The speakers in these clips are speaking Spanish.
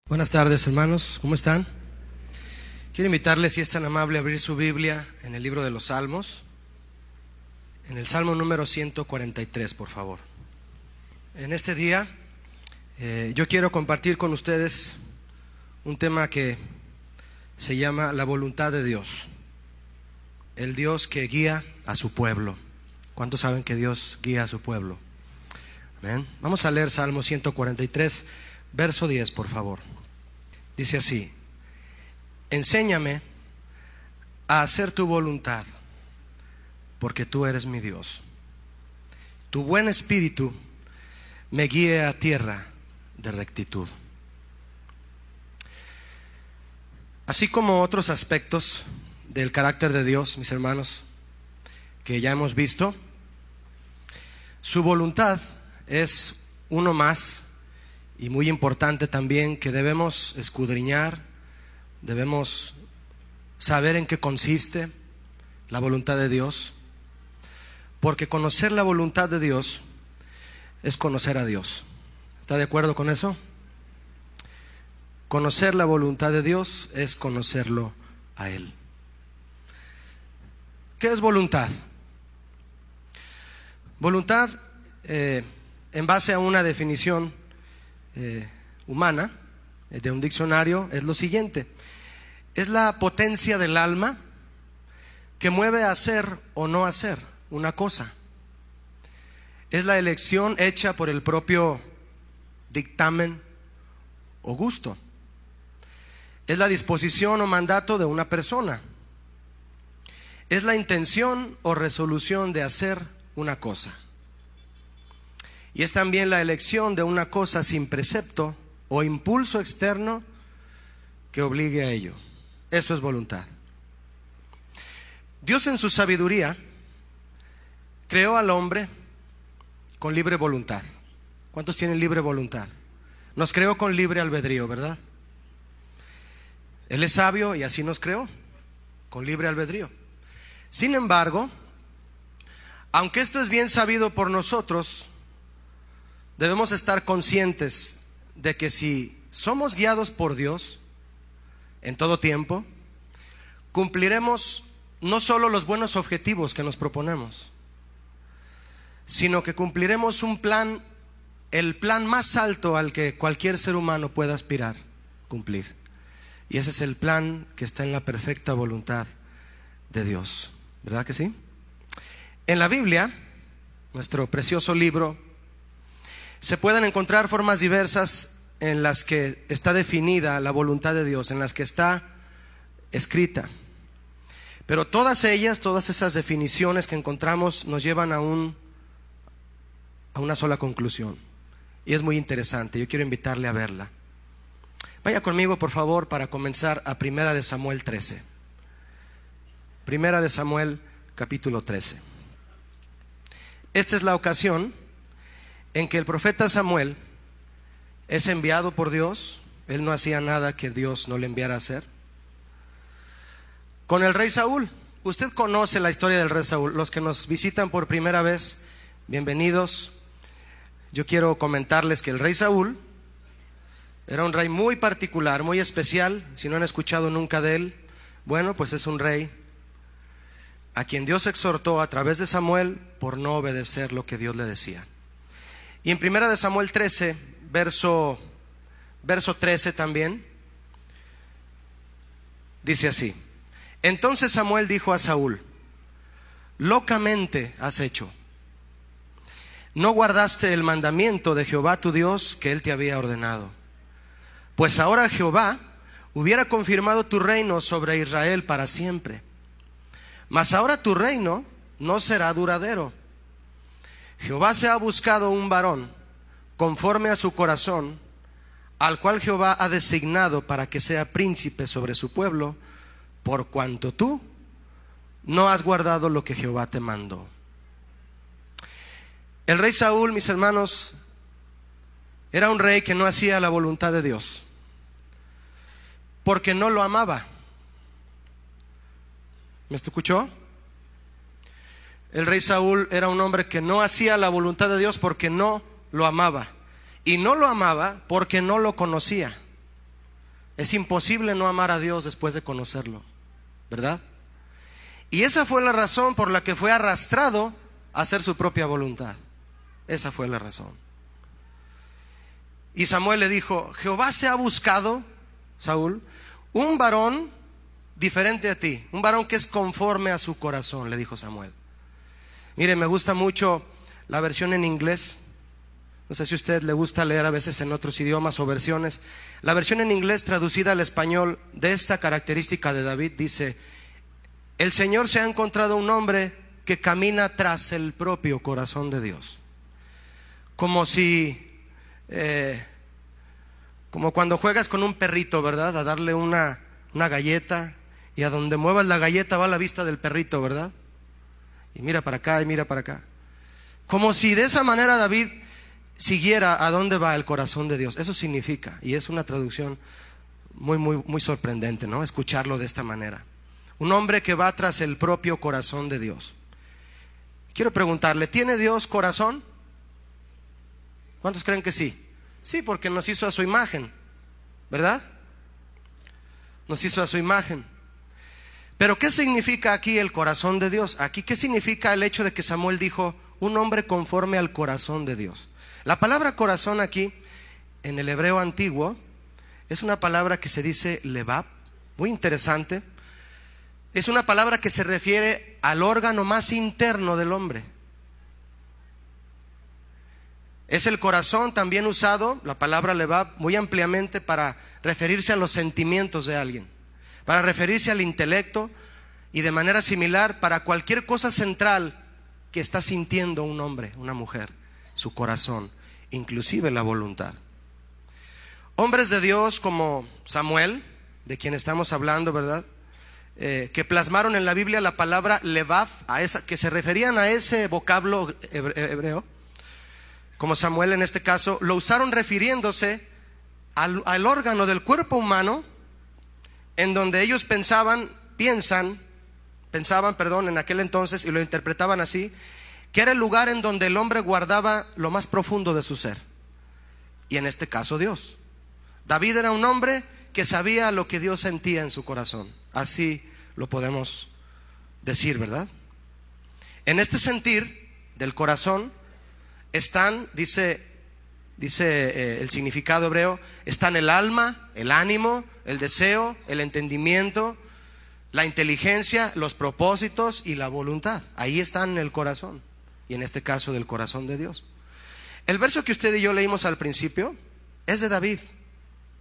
Buenas tardes, hermanos, ¿cómo están? Quiero invitarles, si es tan amable, a abrir su Biblia en el libro de los Salmos, en el Salmo número 143, por favor. En este día yo quiero compartir con ustedes un tema que se llama la voluntad de Dios, el Dios que guía a su pueblo. ¿Cuántos saben que Dios guía a su pueblo? ¿Amén? Vamos a leer Salmo 143, verso 10, por favor. Dice así: enséñame a hacer tu voluntad, porque tú eres mi Dios. Tu buen espíritu me guíe a tierra de rectitud. Así como otros aspectos del carácter de Dios, mis hermanos, que ya hemos visto, su voluntad es uno más y muy importante también, que debemos escudriñar, debemos saber en qué consiste la voluntad de Dios, porque conocer la voluntad de Dios es conocer a Dios. ¿Está de acuerdo con eso? Conocer la voluntad de Dios es conocerlo a Él. ¿Qué es voluntad? Voluntad, en base a una definición humana, de un diccionario, es lo siguiente: es la potencia del alma que mueve a hacer o no hacer una cosa. Es la elección hecha por el propio dictamen o gusto. Es la disposición o mandato de una persona. Es la intención o resolución de hacer una cosa. Y es también la elección de una cosa sin precepto o impulso externo que obligue a ello. Eso es voluntad. Dios, en su sabiduría, creó al hombre con libre voluntad. ¿Cuántos tienen libre voluntad? Nos creó con libre albedrío, ¿verdad? Él es sabio y así nos creó, con libre albedrío. Sin embargo, aunque esto es bien sabido por nosotros, debemos estar conscientes de que si somos guiados por Dios en todo tiempo, cumpliremos no solo los buenos objetivos que nos proponemos, sino que cumpliremos un plan, el plan más alto al que cualquier ser humano pueda aspirar cumplir. Y ese es el plan que está en la perfecta voluntad de Dios. ¿Verdad que sí? En la Biblia, nuestro precioso libro, se pueden encontrar formas diversas en las que está definida la voluntad de Dios, en las que está escrita. Pero todas ellas, todas esas definiciones que encontramos nos llevan a una sola conclusión. Y es muy interesante, yo quiero invitarle a verla. Vaya conmigo, por favor, para comenzar a 1 Samuel 13. 1 Samuel capítulo 13. Esta es la ocasión en que el profeta Samuel es enviado por Dios. Él no hacía nada que Dios no le enviara a hacer, con el rey Saúl. Usted conoce la historia del rey Saúl. Los que nos visitan por primera vez, bienvenidos. Yo quiero comentarles que el rey Saúl era un rey muy particular, muy especial. Si no han escuchado nunca de él, bueno, pues es un rey a quien Dios exhortó a través de Samuel por no obedecer lo que Dios le decía. Y en 1 Samuel 13, verso 13 también, dice así: entonces Samuel dijo a Saúl: locamente has hecho. No guardaste el mandamiento de Jehová tu Dios que él te había ordenado. Pues ahora Jehová hubiera confirmado tu reino sobre Israel para siempre. Mas ahora tu reino no será duradero. Jehová se ha buscado un varón conforme a su corazón, al cual Jehová ha designado para que sea príncipe sobre su pueblo, por cuanto tú no has guardado lo que Jehová te mandó. El rey Saúl, mis hermanos, era un rey que no hacía la voluntad de Dios, porque no lo amaba. ¿Me escuchó? El rey Saúl era un hombre que no hacía la voluntad de Dios porque no lo amaba. Y no lo amaba porque no lo conocía. Es imposible no amar a Dios después de conocerlo, ¿verdad? Y esa fue la razón por la que fue arrastrado a hacer su propia voluntad. Esa fue la razón. Y Samuel le dijo: Jehová se ha buscado, Saúl, un varón diferente a ti, un varón que es conforme a su corazón, le dijo Samuel. Mire, me gusta mucho la versión en inglés. No sé si a usted le gusta leer a veces en otros idiomas o versiones. La versión en inglés traducida al español de esta característica de David dice: el Señor se ha encontrado un hombre que camina tras el propio corazón de Dios. Como si, como cuando juegas con un perrito, ¿verdad? A darle una galleta, y a donde muevas la galleta va la vista del perrito, ¿verdad? Y mira para acá y mira para acá. Como si de esa manera David siguiera a dónde va el corazón de Dios. Eso significa, y es una traducción muy sorprendente, ¿no? Escucharlo de esta manera. Un hombre que va tras el propio corazón de Dios. Quiero preguntarle, ¿tiene Dios corazón? ¿Cuántos creen que sí? Sí, porque nos hizo a su imagen, ¿verdad? Nos hizo a su imagen. Pero ¿qué significa aquí el corazón de Dios? Aquí, ¿qué significa el hecho de que Samuel dijo un hombre conforme al corazón de Dios? La palabra corazón aquí, en el hebreo antiguo, es una palabra que se dice lebab, muy interesante. Es una palabra que se refiere al órgano más interno del hombre. Es el corazón también usado, la palabra lebab, muy ampliamente para referirse a los sentimientos de alguien, para referirse al intelecto, y de manera similar para cualquier cosa central que está sintiendo un hombre, una mujer, su corazón, inclusive la voluntad. Hombres de Dios como Samuel, de quien estamos hablando, ¿verdad? Que plasmaron en la Biblia la palabra levav, que se referían a ese vocablo hebreo, como Samuel en este caso, lo usaron refiriéndose al órgano del cuerpo humano en donde ellos pensaban en aquel entonces, y lo interpretaban así, que era el lugar en donde el hombre guardaba lo más profundo de su ser, y en este caso Dios. David era un hombre que sabía lo que Dios sentía en su corazón, así lo podemos decir, ¿verdad? En este sentir del corazón están, dice el significado hebreo, están el alma, el ánimo, el deseo, el entendimiento, la inteligencia, los propósitos y la voluntad. Ahí están en el corazón, y en este caso del corazón de Dios. El verso que usted y yo leímos al principio es de David,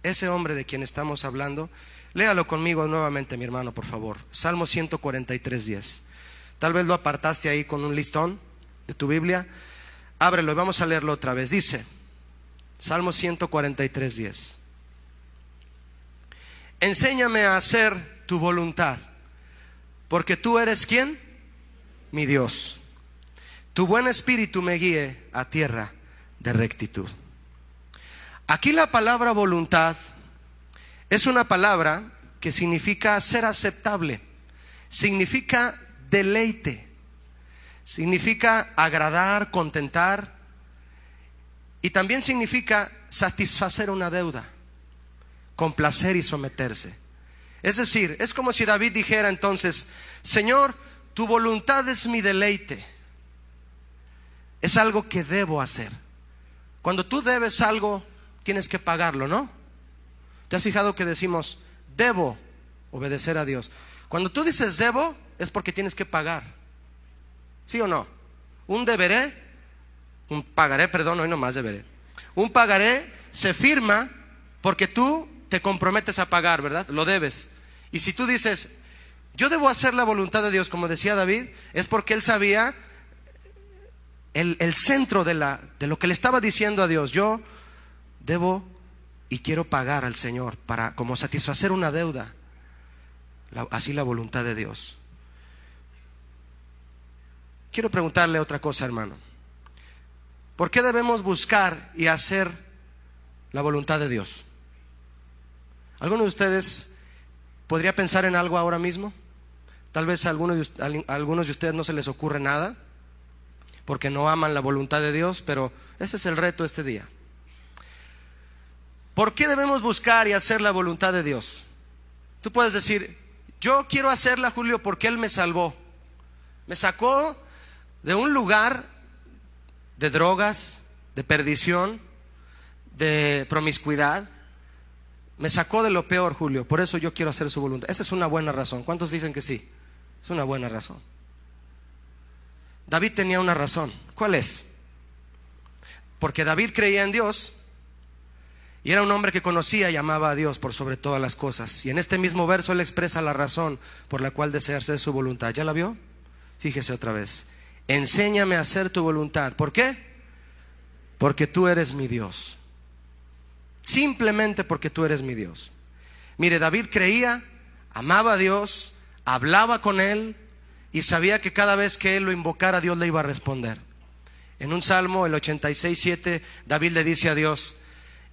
ese hombre de quien estamos hablando. Léalo conmigo nuevamente, mi hermano, por favor. Salmo 143:10. Tal vez lo apartaste ahí con un listón de tu Biblia. Ábrelo y vamos a leerlo otra vez. Dice, Salmo 143:10. Enséñame a hacer tu voluntad, porque tú eres ¿quién? Mi Dios. Tu buen espíritu me guíe a tierra de rectitud. Aquí la palabra voluntad es una palabra que significa ser aceptable, significa deleite, significa agradar, contentar, y también significa satisfacer una deuda, complacer y someterse. Es decir, es como si David dijera entonces: Señor, tu voluntad es mi deleite, es algo que debo hacer. Cuando tú debes algo, tienes que pagarlo, ¿no? ¿Te has fijado que decimos debo obedecer a Dios? Cuando tú dices debo, es porque tienes que pagar, ¿sí o no? Un pagaré, hoy nomás deberé. Un pagaré se firma porque tú te comprometes a pagar, ¿verdad? Lo debes. Y si tú dices yo debo hacer la voluntad de Dios, como decía David, es porque él sabía el centro de lo que le estaba diciendo a Dios. Yo debo y quiero pagar al Señor para como satisfacer una deuda. Así la voluntad de Dios. Quiero preguntarle otra cosa, hermano. ¿Por qué debemos buscar y hacer la voluntad de Dios? ¿Alguno de ustedes podría pensar en algo ahora mismo? Tal vez a algunos de ustedes no se les ocurre nada porque no aman la voluntad de Dios, pero ese es el reto este día. ¿Por qué debemos buscar y hacer la voluntad de Dios? Tú puedes decir, yo quiero hacerla, Julio, porque Él me salvó. Me sacó de un lugar de drogas, de perdición, de promiscuidad. Me sacó de lo peor, Julio, por eso yo quiero hacer su voluntad. Esa es una buena razón. ¿Cuántos dicen que sí? Es una buena razón. David tenía una razón. ¿Cuál es? Porque David creía en Dios y era un hombre que conocía y amaba a Dios por sobre todas las cosas. Y en este mismo verso él expresa la razón por la cual desea hacer su voluntad. ¿Ya la vio? Fíjese otra vez. Enséñame a hacer tu voluntad. ¿Por qué? Porque tú eres mi Dios. Simplemente porque tú eres mi Dios. Mire, David creía, amaba a Dios, hablaba con Él y sabía que cada vez que Él lo invocara, Dios le iba a responder. En un salmo, el 86:7, David le dice a Dios: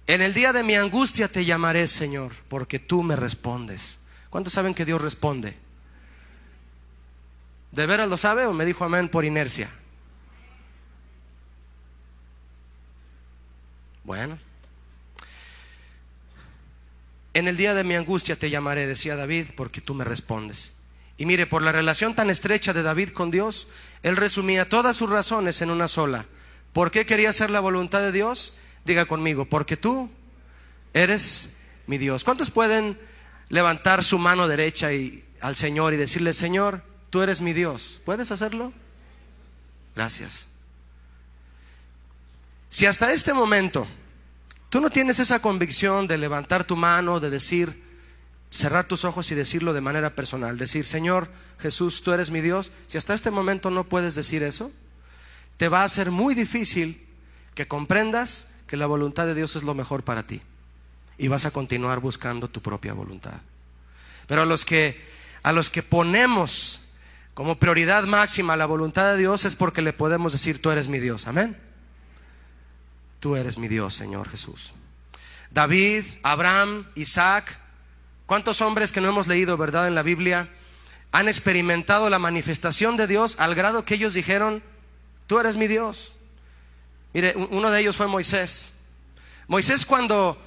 en el día de mi angustia te llamaré, Señor, porque tú me respondes. ¿Cuántos saben que Dios responde? ¿De veras lo sabe o me dijo amén por inercia? Bueno. En el día de mi angustia te llamaré, decía David, porque tú me respondes. Y mire, por la relación tan estrecha de David con Dios, él resumía todas sus razones en una sola. ¿Por qué quería hacer la voluntad de Dios? Diga conmigo, porque tú eres mi Dios. ¿Cuántos pueden levantar su mano derecha al Señor y decirle: Señor, tú eres mi Dios? ¿Puedes hacerlo? Gracias. Si hasta este momento tú no tienes esa convicción de levantar tu mano, de decir, cerrar tus ojos y decirlo de manera personal, decir: Señor Jesús, tú eres mi Dios. Si hasta este momento no puedes decir eso, te va a ser muy difícil que comprendas que la voluntad de Dios es lo mejor para ti, y vas a continuar buscando tu propia voluntad. Pero a los que ponemos como prioridad máxima la voluntad de Dios, es porque le podemos decir: tú eres mi Dios. Amén. Tú eres mi Dios, Señor Jesús. David, Abraham, Isaac, ¿cuántos hombres que no hemos leído, verdad, en la Biblia han experimentado la manifestación de Dios al grado que ellos dijeron: tú eres mi Dios? Mire, uno de ellos fue Moisés. Moisés, cuando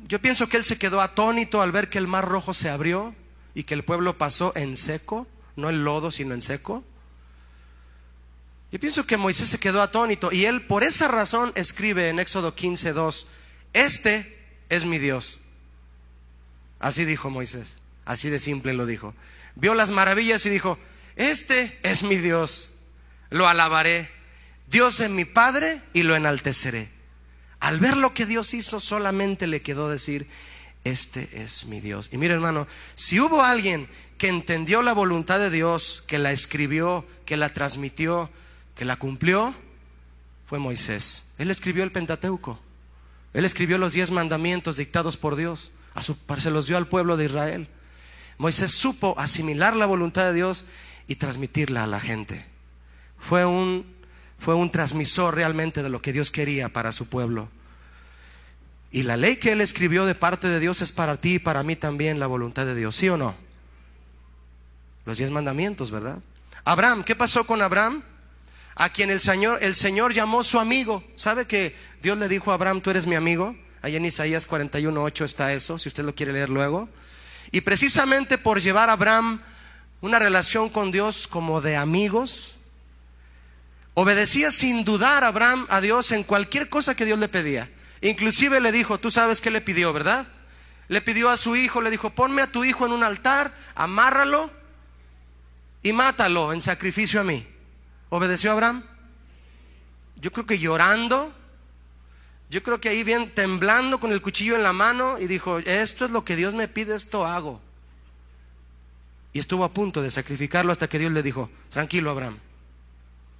yo pienso que él se quedó atónito al ver que el mar Rojo se abrió y que el pueblo pasó en seco, no en lodo sino en seco. Yo pienso que Moisés se quedó atónito y él por esa razón escribe en Éxodo 15:2: este es mi Dios. Así dijo Moisés, así de simple lo dijo. Vio las maravillas y dijo: este es mi Dios, lo alabaré. Dios es mi Padre y lo enalteceré. Al ver lo que Dios hizo, solamente le quedó decir: este es mi Dios. Y mira, hermano, si hubo alguien que entendió la voluntad de Dios, que la escribió, que la transmitió, que la cumplió, fue Moisés. Él escribió el Pentateuco. Él escribió los 10 mandamientos dictados por Dios. Se los dio al pueblo de Israel. Moisés supo asimilar la voluntad de Dios y transmitirla a la gente. Fue un transmisor realmente de lo que Dios quería para su pueblo. Y la ley que él escribió de parte de Dios es para ti y para mí también la voluntad de Dios. ¿Sí o no? Los 10 mandamientos, ¿verdad? Abraham, ¿qué pasó con Abraham? A quien el Señor llamó su amigo. ¿Sabe que Dios le dijo a Abraham: tú eres mi amigo? Ahí en Isaías 41:8 está eso, si usted lo quiere leer luego. Y precisamente por llevar a Abraham una relación con Dios como de amigos, obedecía sin dudar a Abraham a Dios en cualquier cosa que Dios le pedía. Inclusive le dijo, tú sabes qué le pidió, ¿verdad? Le pidió a su hijo, le dijo: ponme a tu hijo en un altar, amárralo y mátalo en sacrificio a mí. ¿Obedeció Abraham? Yo creo que llorando, yo creo que ahí bien temblando con el cuchillo en la mano, y dijo: esto es lo que Dios me pide, esto hago. Y estuvo a punto de sacrificarlo hasta que Dios le dijo: tranquilo, Abraham.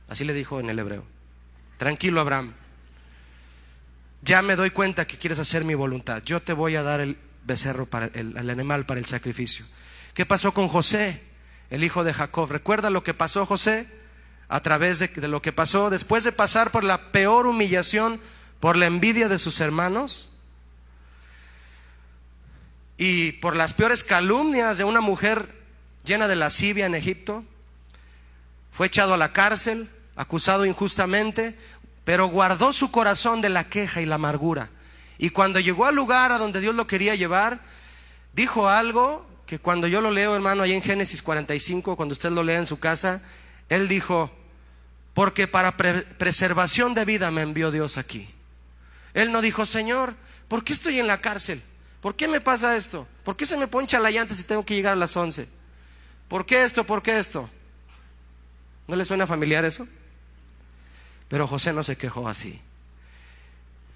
Así le dijo en el hebreo: tranquilo, Abraham, ya me doy cuenta que quieres hacer mi voluntad. Yo te voy a dar el becerro, el animal para el sacrificio. ¿Qué pasó con José, el hijo de Jacob? ¿Recuerda lo que pasó José? A través de lo que pasó después de pasar por la peor humillación, por la envidia de sus hermanos y por las peores calumnias de una mujer llena de lascivia en Egipto. Fue echado a la cárcel, acusado injustamente, pero guardó su corazón de la queja y la amargura. Y cuando llegó al lugar a donde Dios lo quería llevar, dijo algo que cuando yo lo leo, hermano, ahí en Génesis 45, cuando usted lo lea en su casa, él dijo: porque para preservación de vida me envió Dios aquí. Él no dijo: Señor, ¿por qué estoy en la cárcel? ¿Por qué me pasa esto? ¿Por qué se me poncha la llanta si tengo que llegar a las 11? ¿Por qué esto? ¿Por qué esto? ¿No le suena familiar eso? Pero José no se quejó así.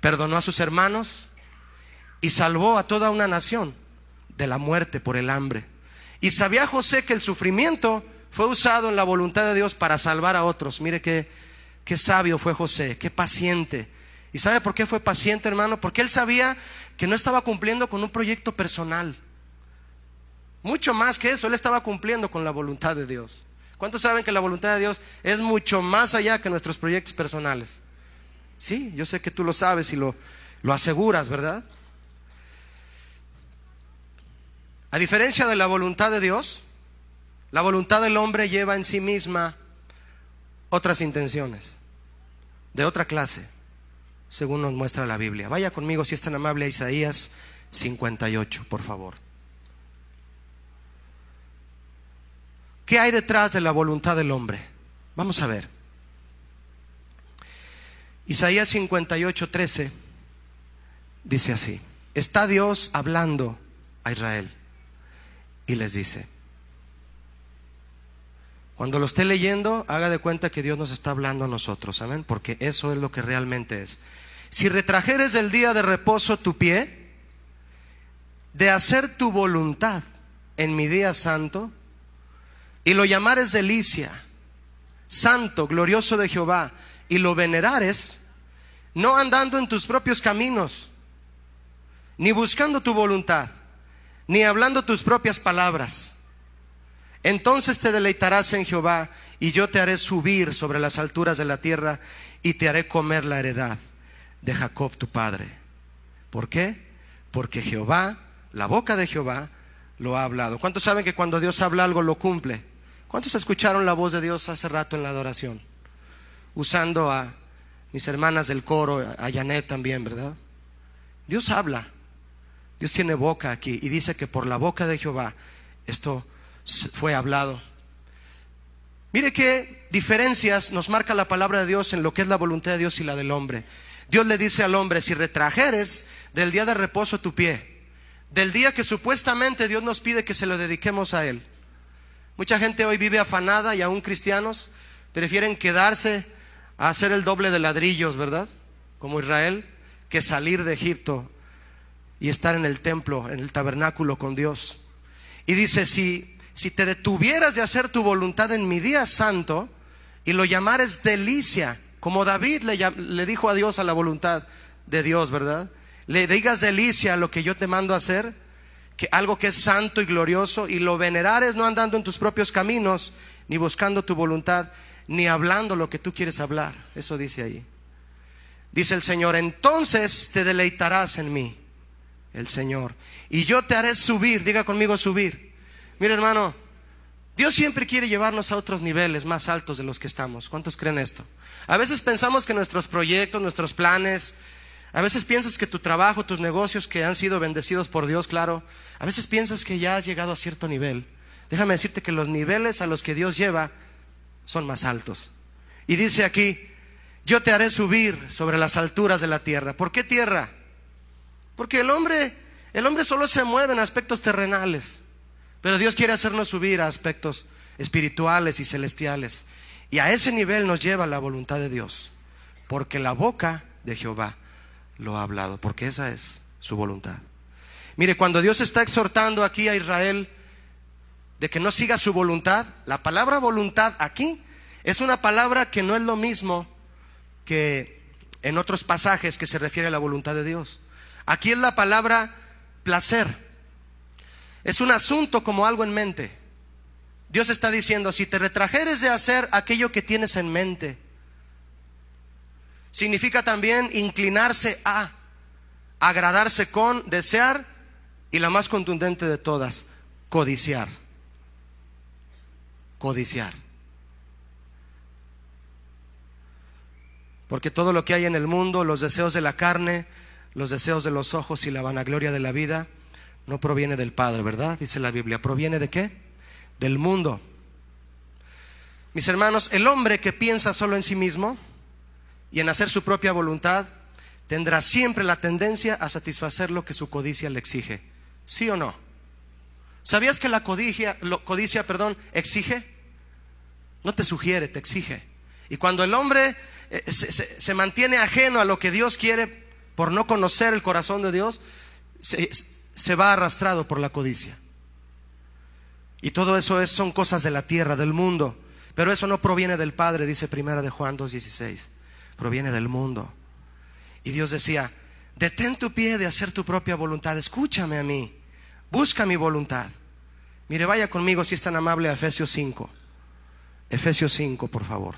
Perdonó a sus hermanos y salvó a toda una nación de la muerte por el hambre. Y sabía José que el sufrimiento fue usado en la voluntad de Dios para salvar a otros. Mire qué sabio fue José, qué paciente. ¿Y sabe por qué fue paciente, hermano? Porque él sabía que no estaba cumpliendo con un proyecto personal. Mucho más que eso, él estaba cumpliendo con la voluntad de Dios. ¿Cuántos saben que la voluntad de Dios es mucho más allá que nuestros proyectos personales? Sí, yo sé que tú lo sabes y lo aseguras, ¿verdad? A diferencia de la voluntad de Dios, la voluntad del hombre lleva en sí misma otras intenciones, de otra clase, según nos muestra la Biblia. Vaya conmigo, si es tan amable, a Isaías 58, por favor. ¿Qué hay detrás de la voluntad del hombre? Vamos a ver. Isaías 58, 13 dice así: está Dios hablando a Israel y les dice. Cuando lo esté leyendo, haga de cuenta que Dios nos está hablando a nosotros, amén, porque eso es lo que realmente es. Si retrajeres del día de reposo tu pie, de hacer tu voluntad en mi día santo, y lo llamares delicia, santo, glorioso de Jehová, y lo venerares, no andando en tus propios caminos, ni buscando tu voluntad, ni hablando tus propias palabras, entonces te deleitarás en Jehová, y yo te haré subir sobre las alturas de la tierra, y te haré comer la heredad de Jacob tu padre. ¿Por qué? Porque Jehová, la boca de Jehová, lo ha hablado. ¿Cuántos saben que cuando Dios habla algo lo cumple? ¿Cuántos escucharon la voz de Dios hace rato en la adoración? Usando a mis hermanas del coro, a Janet también, ¿verdad? Dios habla. Dios tiene boca aquí y dice que por la boca de Jehová esto fue hablado. Mire qué diferencias nos marca la palabra de Dios en lo que es la voluntad de Dios y la del hombre. Dios le dice al hombre: si retrajeres del día de reposo tu pie, del día que supuestamente Dios nos pide que se lo dediquemos a Él. Mucha gente hoy vive afanada, y aún cristianos prefieren quedarse a hacer el doble de ladrillos, ¿verdad? Como Israel, que salir de Egipto y estar en el templo, en el tabernáculo con Dios. Y dice: si te detuvieras de hacer tu voluntad en mi día santo y lo llamares delicia, como David le dijo a Dios a la voluntad de Dios, ¿verdad? Le digas delicia a lo que yo te mando a hacer, que algo que es santo y glorioso, y lo venerares no andando en tus propios caminos, ni buscando tu voluntad, ni hablando lo que tú quieres hablar. Eso dice ahí. Dice el Señor: entonces te deleitarás en mí, el Señor, y yo te haré subir. Diga conmigo: subir. Mira, hermano, Dios siempre quiere llevarnos a otros niveles más altos de los que estamos. ¿Cuántos creen esto? A veces pensamos que nuestros proyectos, nuestros planes, a veces piensas que tu trabajo, tus negocios que han sido bendecidos por Dios, claro, a veces piensas que ya has llegado a cierto nivel. Déjame decirte que los niveles a los que Dios lleva son más altos. Y dice aquí: yo te haré subir sobre las alturas de la tierra. ¿Por qué tierra? Porque el hombre solo se mueve en aspectos terrenales, pero Dios quiere hacernos subir a aspectos espirituales y celestiales. Y a ese nivel nos lleva la voluntad de Dios, porque la boca de Jehová lo ha hablado, porque esa es su voluntad. Mire, cuando Dios está exhortando aquí a Israel de que no siga su voluntad, la palabra voluntad aquí es una palabra que no es lo mismo que en otros pasajes que se refiere a la voluntad de Dios. Aquí es la palabra placer. Es un asunto como algo en mente. Dios está diciendo: si te retrajeres de hacer aquello que tienes en mente, significa también inclinarse a, agradarse con, desear, y la más contundente de todas, codiciar. Codiciar. Porque todo lo que hay en el mundo, los deseos de la carne, los deseos de los ojos y la vanagloria de la vida no proviene del Padre, ¿verdad? Dice la Biblia. ¿Proviene de qué? Del mundo. Mis hermanos, el hombre que piensa solo en sí mismo y en hacer su propia voluntad tendrá siempre la tendencia a satisfacer lo que su codicia le exige. ¿Sí o no? ¿Sabías que la codicia, exige? No te sugiere, te exige. Y cuando el hombre se mantiene ajeno a lo que Dios quiere por no conocer el corazón de Dios, se va arrastrado por la codicia. Y todo eso son cosas de la tierra, del mundo. Pero eso no proviene del Padre, dice 1 de Juan 2:16. Proviene del mundo. Y Dios decía: detén tu pie de hacer tu propia voluntad, escúchame a mí, busca mi voluntad. Mire, vaya conmigo, si es tan amable, a Efesios 5. Efesios 5, por favor,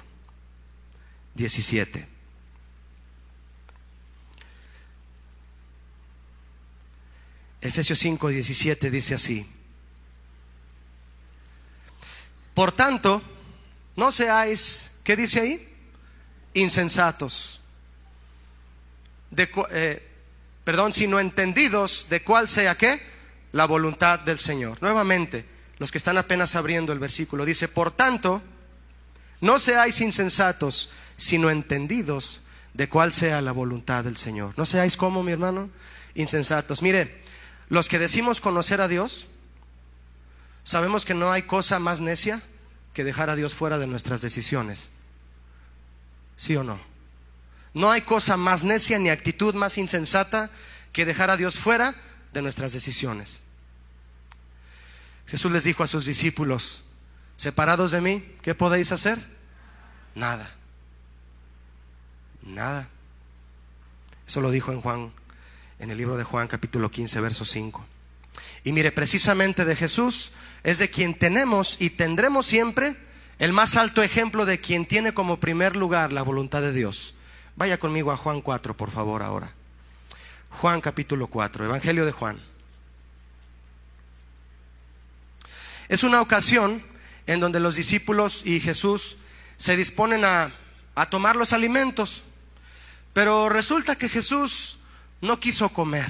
17. Efesios 5, 17 dice así: por tanto, no seáis, ¿qué dice ahí? Insensatos, sino entendidos de cuál sea, ¿qué? La voluntad del Señor. Nuevamente, los que están apenas abriendo el versículo, dice: por tanto, no seáis insensatos, sino entendidos de cuál sea la voluntad del Señor. No seáis como, mi hermano, insensatos. Mire, los que decimos conocer a Dios, sabemos que no hay cosa más necia que dejar a Dios fuera de nuestras decisiones. ¿Sí o no? No hay cosa más necia ni actitud más insensata que dejar a Dios fuera de nuestras decisiones. Jesús les dijo a sus discípulos: separados de mí, ¿qué podéis hacer? Nada. Nada. Eso lo dijo en el libro de Juan, capítulo 15, verso 5. Y mire, precisamente de Jesús es de quien tenemos y tendremos siempre el más alto ejemplo de quien tiene como primer lugar la voluntad de Dios. Vaya conmigo a Juan 4, por favor, ahora. Juan capítulo 4, Evangelio de Juan. Es una ocasión en donde los discípulos y Jesús se disponen a tomar los alimentos, pero resulta que Jesús no quiso comer.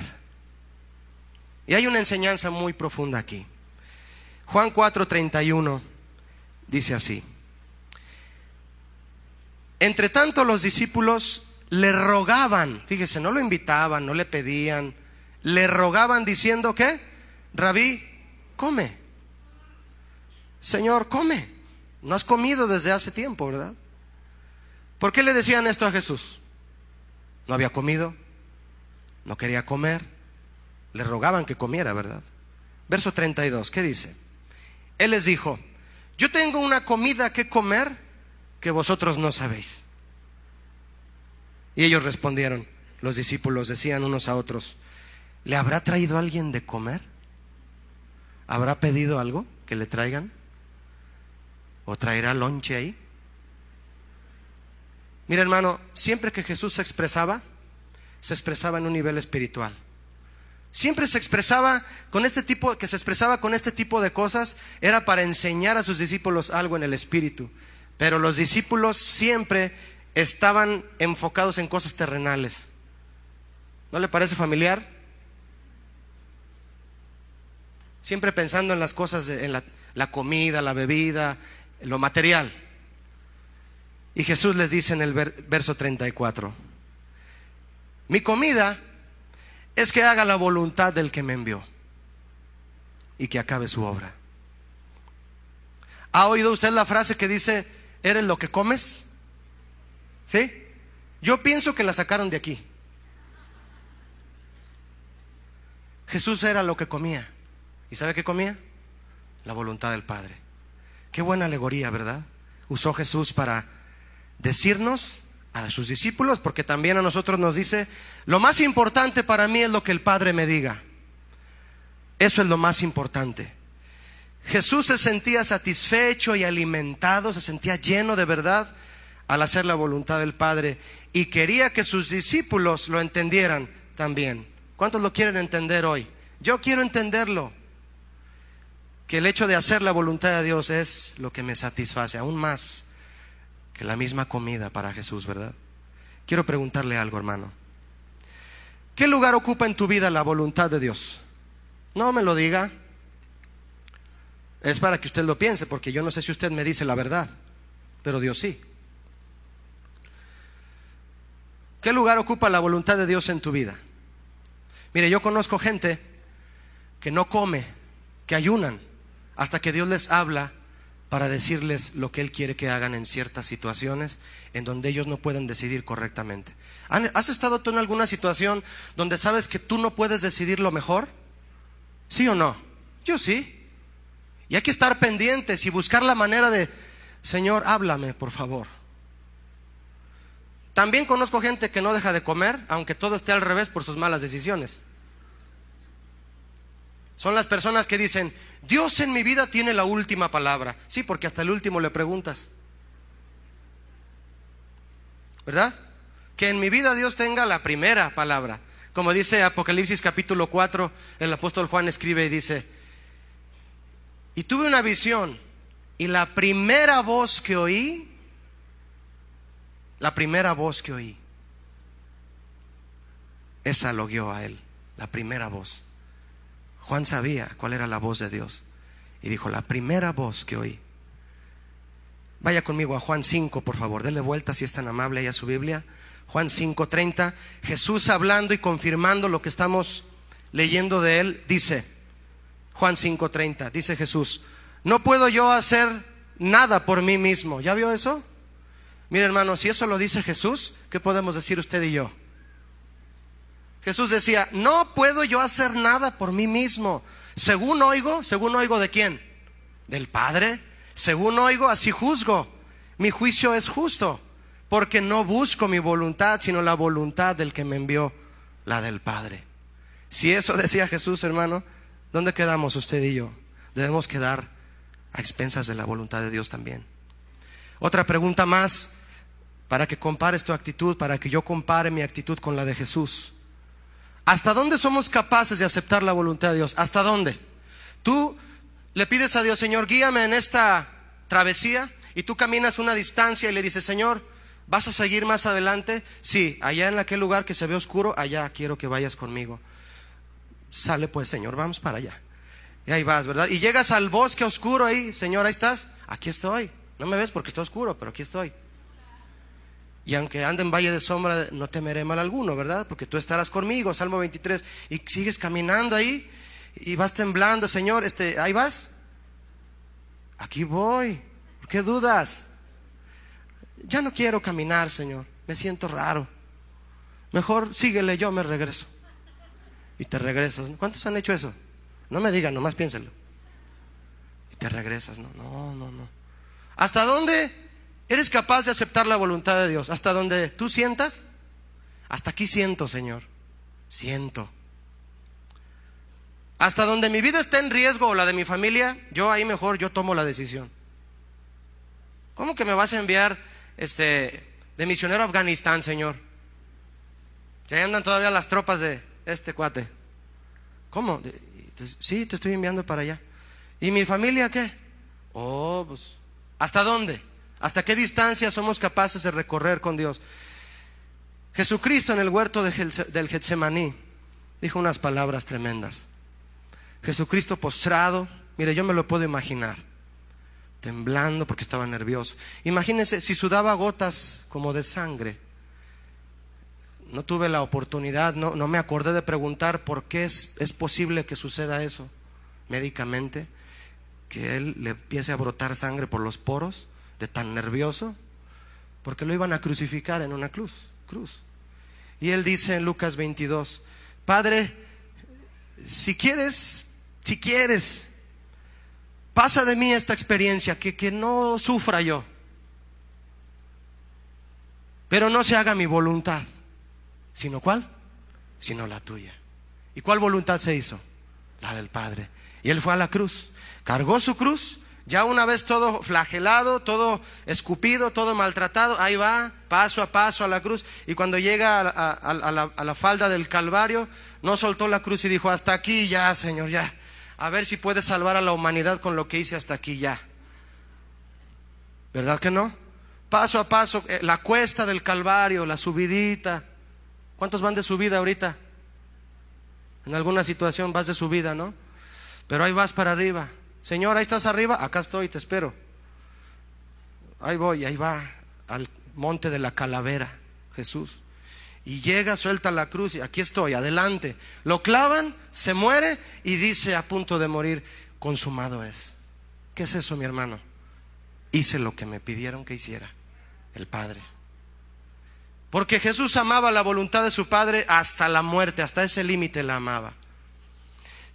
Y hay una enseñanza muy profunda aquí. Juan 4:31 dice así: entre tanto los discípulos le rogaban, fíjese, no lo invitaban, no le pedían, le rogaban diciendo ¿qué? Rabí, come. Señor, come. No has comido desde hace tiempo, ¿verdad? ¿Por qué le decían esto a Jesús? No había comido, no quería comer, le rogaban que comiera, ¿verdad? Verso 32, ¿qué dice? Él les dijo: yo tengo una comida que comer que vosotros no sabéis. Y ellos respondieron, los discípulos decían unos a otros: ¿le habrá traído alguien de comer? ¿Habrá pedido algo que le traigan? ¿O traerá lonche ahí? Mira, hermano, siempre que Jesús se expresaba en un nivel espiritual. Siempre se expresaba con este tipo, que se expresaba con este tipo de cosas, era para enseñar a sus discípulos algo en el espíritu. Pero los discípulos siempre estaban enfocados en cosas terrenales. ¿No le parece familiar? Siempre pensando en las cosas, en la comida, la bebida, lo material. Y Jesús les dice en el verso 34: mi comida es que haga la voluntad del que me envió y que acabe su obra. ¿Ha oído usted la frase que dice: eres lo que comes? ¿Sí? Yo pienso que la sacaron de aquí. Jesús era lo que comía. ¿Y sabe qué comía? La voluntad del Padre. Qué buena alegoría, ¿verdad? Usó Jesús para decirnos a sus discípulos, porque también a nosotros nos dice: lo más importante para mí es lo que el Padre me diga. Eso es lo más importante. Jesús se sentía satisfecho y alimentado, se sentía lleno de verdad al hacer la voluntad del Padre, y quería que sus discípulos lo entendieran también. ¿Cuántos lo quieren entender hoy? Yo quiero entenderlo, que el hecho de hacer la voluntad de Dios es lo que me satisface, aún más que la misma comida para Jesús, ¿verdad? Quiero preguntarle algo, hermano. ¿Qué lugar ocupa en tu vida la voluntad de Dios? No me lo diga. Es para que usted lo piense, porque yo no sé si usted me dice la verdad, pero Dios sí. ¿Qué lugar ocupa la voluntad de Dios en tu vida? Mire, yo conozco gente que no come, que ayunan, hasta que Dios les habla para decirles lo que Él quiere que hagan en ciertas situaciones en donde ellos no pueden decidir correctamente. ¿Has estado tú en alguna situación donde sabes que tú no puedes decidir lo mejor? ¿Sí o no? Yo sí. Y hay que estar pendientes y buscar la manera de, Señor, háblame, por favor. También conozco gente que no deja de comer, aunque todo esté al revés por sus malas decisiones. Son las personas que dicen, Dios en mi vida tiene la última palabra. Sí, porque hasta el último le preguntas, ¿verdad? Que en mi vida Dios tenga la primera palabra. Como dice Apocalipsis capítulo 4, el apóstol Juan escribe y dice, y tuve una visión, y la primera voz que oí, esa lo guió a él, la primera voz. Juan sabía cuál era la voz de Dios y dijo, la primera voz que oí. Vaya conmigo a Juan 5, por favor, dele vuelta si es tan amable ahí a su Biblia. Juan 5:30, Jesús hablando y confirmando lo que estamos leyendo de él, dice, Juan 5:30, dice Jesús, no puedo yo hacer nada por mí mismo. ¿Ya vio eso? Mire, hermano, si eso lo dice Jesús, ¿qué podemos decir usted y yo? Jesús decía, no puedo yo hacer nada por mí mismo. Según oigo ¿de quién? Del Padre. Según oigo, así juzgo. Mi juicio es justo, porque no busco mi voluntad, sino la voluntad del que me envió, la del Padre. Si eso decía Jesús, hermano, ¿dónde quedamos usted y yo? Debemos quedar a expensas de la voluntad de Dios también. Otra pregunta más, para que compares tu actitud, para que yo compare mi actitud con la de Jesús. ¿Hasta dónde somos capaces de aceptar la voluntad de Dios? ¿Hasta dónde? Tú le pides a Dios, Señor, guíame en esta travesía, y tú caminas una distancia y le dices, Señor, ¿vas a seguir más adelante? Sí, allá en aquel lugar que se ve oscuro, allá quiero que vayas conmigo. Sale pues, Señor, vamos para allá. Y ahí vas, ¿verdad? Y llegas al bosque oscuro ahí, Señor, ahí estás, aquí estoy. No me ves porque está oscuro, pero aquí estoy. Y aunque ande en valle de sombra, no temeré mal alguno, ¿verdad? Porque tú estarás conmigo, Salmo 23. Y sigues caminando ahí y vas temblando, Señor, ahí vas. Aquí voy. ¿Por qué dudas? Ya no quiero caminar, Señor, me siento raro. Mejor síguele, yo me regreso. Y te regresas. ¿Cuántos han hecho eso? No me digan, nomás piénselo. Y te regresas. No. ¿Hasta dónde eres capaz de aceptar la voluntad de Dios? ¿Hasta donde tú sientas? Hasta aquí siento, Señor. Siento. Hasta donde mi vida está en riesgo o la de mi familia, yo ahí mejor yo tomo la decisión. ¿Cómo que me vas a enviar de misionero a Afganistán, Señor? Que ahí andan todavía las tropas de este cuate. ¿Cómo? Sí, te estoy enviando para allá. ¿Y mi familia qué? Oh, pues, ¿hasta dónde? ¿Hasta qué distancia somos capaces de recorrer con Dios? Jesucristo en el huerto del Getsemaní dijo unas palabras tremendas. Jesucristo postrado, mire, yo me lo puedo imaginar, temblando porque estaba nervioso. Imagínense si sudaba gotas como de sangre. No tuve la oportunidad, no me acordé de preguntar por qué es posible que suceda eso médicamente, que él le empiece a brotar sangre por los poros de tan nervioso, porque lo iban a crucificar en una cruz. Y él dice en Lucas 22, Padre, si quieres, pasa de mí esta experiencia, que no sufra yo, pero no se haga mi voluntad, sino ¿cuál? Sino la tuya. ¿Y cuál voluntad se hizo? La del Padre. Y él fue a la cruz, cargó su cruz, ya una vez todo flagelado, todo escupido, todo maltratado, ahí va, paso a paso a la cruz. Y cuando llega a la falda del Calvario, no soltó la cruz y dijo, hasta aquí ya, Señor, ya. A ver si puedes salvar a la humanidad con lo que hice hasta aquí ya. ¿Verdad que no? Paso a paso, la cuesta del Calvario, la subidita. ¿Cuántos van de subida ahorita? En alguna situación vas de subida, ¿no? Pero ahí vas para arriba. Señor, ahí estás arriba, acá estoy, te espero. Ahí voy, ahí va al monte de la calavera, Jesús. Y llega, suelta la cruz y aquí estoy, adelante. Lo clavan, se muere y dice a punto de morir, consumado es. ¿Qué es eso, mi hermano? Hice lo que me pidieron que hiciera el Padre. Porque Jesús amaba la voluntad de su Padre hasta la muerte, hasta ese límite la amaba.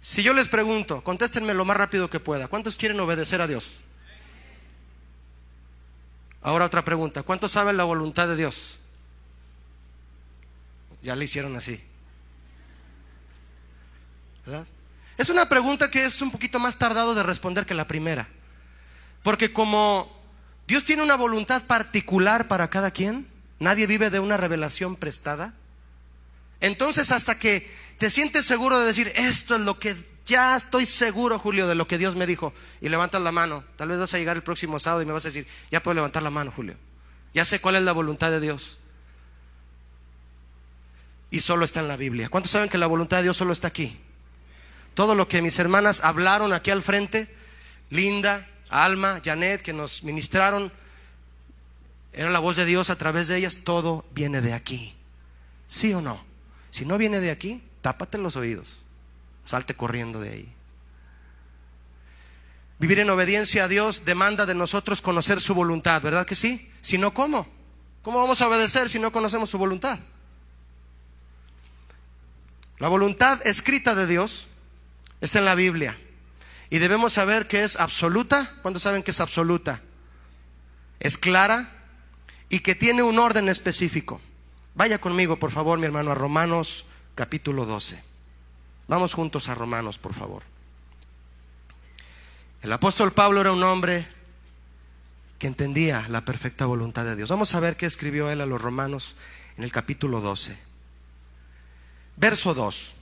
Si yo les pregunto, contéstenme lo más rápido que pueda, ¿cuántos quieren obedecer a Dios? Ahora otra pregunta, ¿cuántos saben la voluntad de Dios? Ya le hicieron así, ¿verdad? Es una pregunta que es un poquito más tardado de responder que la primera. Porque como Dios tiene una voluntad particular para cada quien, nadie vive de una revelación prestada. Entonces hasta que te sientes seguro de decir, esto es lo que ya estoy seguro, Julio, de lo que Dios me dijo, y levantas la mano, tal vez vas a llegar el próximo sábado y me vas a decir, ya puedo levantar la mano, Julio, ya sé cuál es la voluntad de Dios. Y solo está en la Biblia. ¿Cuántos saben que la voluntad de Dios solo está aquí? Todo lo que mis hermanas hablaron aquí al frente, Linda, Alma, Janet, que nos ministraron, era la voz de Dios a través de ellas. Todo viene de aquí, ¿sí o no? Si no viene de aquí, tápate los oídos, salte corriendo de ahí. Vivir en obediencia a Dios demanda de nosotros conocer su voluntad, ¿verdad que sí? Si no, ¿cómo? ¿Cómo vamos a obedecer si no conocemos su voluntad? La voluntad escrita de Dios está en la Biblia y debemos saber que es absoluta. ¿Cuántos saben que es absoluta? Es clara y que tiene un orden específico. Vaya conmigo, por favor, mi hermano, a Romanos capítulo 12. Vamos juntos a Romanos, por favor. El apóstol Pablo era un hombre que entendía la perfecta voluntad de Dios. Vamos a ver qué escribió él a los romanos en el capítulo 12. Verso 2.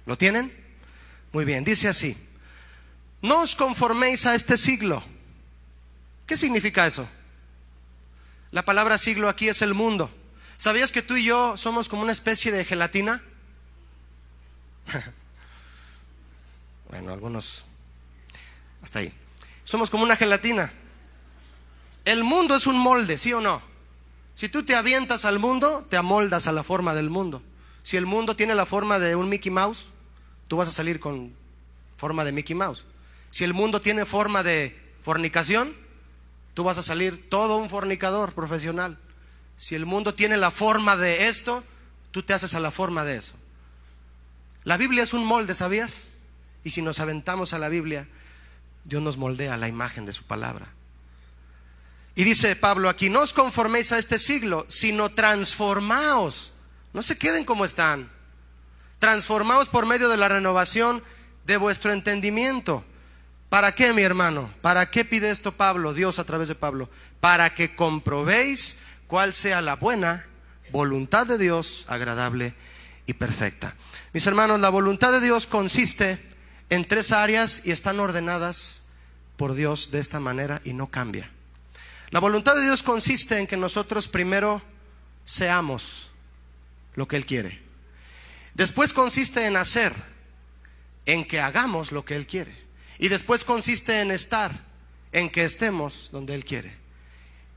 ¿Lo tienen? Muy bien, dice así: no os conforméis a este siglo. ¿Qué significa eso? La palabra siglo aquí es el mundo. ¿Sabías que tú y yo somos como una especie de gelatina? Bueno, algunos hasta ahí. Somos como una gelatina. El mundo es un molde, ¿sí o no? Si tú te avientas al mundo, te amoldas a la forma del mundo. Si el mundo tiene la forma de un Mickey Mouse, tú vas a salir con forma de Mickey Mouse. Si el mundo tiene forma de fornicación, tú vas a salir todo un fornicador profesional. Si el mundo tiene la forma de esto, tú te haces a la forma de eso. La Biblia es un molde, ¿sabías? Y si nos aventamos a la Biblia, Dios nos moldea a la imagen de su palabra. Y dice Pablo aquí: no os conforméis a este siglo, sino transformaos. No se queden como están. Transformaos por medio de la renovación de vuestro entendimiento. ¿Para qué, mi hermano? ¿Para qué pide esto Pablo, Dios a través de Pablo? Para que comprobéis cuál sea la buena voluntad de Dios, agradable y perfecta. Mis hermanos, la voluntad de Dios consiste en 3 áreas y están ordenadas por Dios de esta manera y no cambia. La voluntad de Dios consiste en que nosotros primero seamos lo que Él quiere. Después consiste en hacer, en que hagamos lo que Él quiere. Y después consiste en estar, en que estemos donde Él quiere.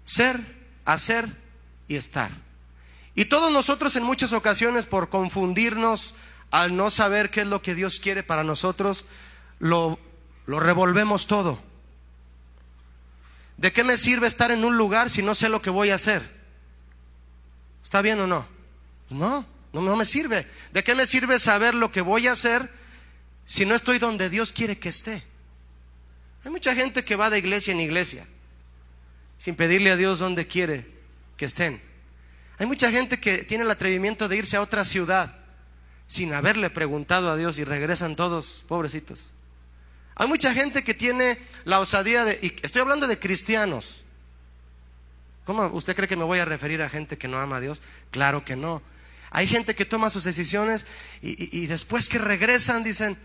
Ser, hacer y estar. Y todos nosotros en muchas ocasiones, por confundirnos al no saber qué es lo que Dios quiere para nosotros, lo revolvemos todo. ¿De qué me sirve estar en un lugar si no sé lo que voy a hacer? ¿Está bien o no? No me sirve. ¿De qué me sirve saber lo que voy a hacer si no estoy donde Dios quiere que esté? Hay mucha gente que va de iglesia en iglesia sin pedirle a Dios dónde quiere que estén. Hay mucha gente que tiene el atrevimiento de irse a otra ciudad sin haberle preguntado a Dios y regresan todos pobrecitos. Hay mucha gente que tiene la osadía de, y estoy hablando de cristianos. ¿Cómo usted cree que me voy a referir a gente que no ama a Dios? Claro que no. Hay gente que toma sus decisiones y después que regresan dicen,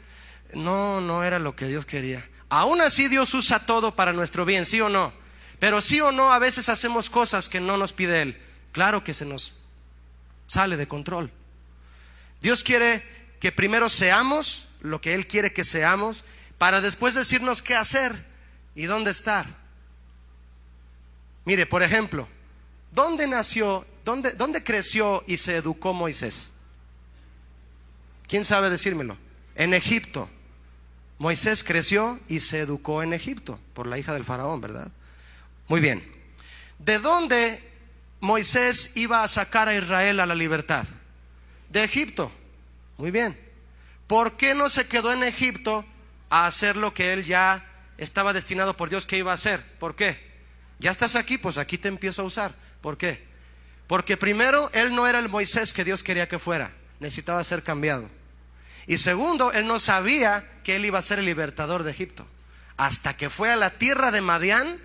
no era lo que Dios quería. Aún así Dios usa todo para nuestro bien, ¿sí o no? Pero sí o no, a veces hacemos cosas que no nos pide Él. Claro que se nos sale de control. Dios quiere que primero seamos lo que Él quiere que seamos, para después decirnos qué hacer y dónde estar. Mire, por ejemplo, ¿dónde nació, dónde creció y se educó Moisés? ¿Quién sabe decírmelo? En Egipto. Moisés creció y se educó en Egipto por la hija del faraón, ¿verdad? Muy bien. ¿De dónde Moisés iba a sacar a Israel a la libertad? De Egipto. Muy bien. ¿Por qué no se quedó en Egipto a hacer lo que él ya estaba destinado por Dios que iba a hacer? ¿Por qué? Ya estás aquí, pues aquí te empiezo a usar. ¿Por qué? Porque primero, él no era el Moisés que Dios quería que fuera. Necesitaba ser cambiado. Y segundo, él no sabía que él iba a ser el libertador de Egipto. Hasta que fue a la tierra de Madián,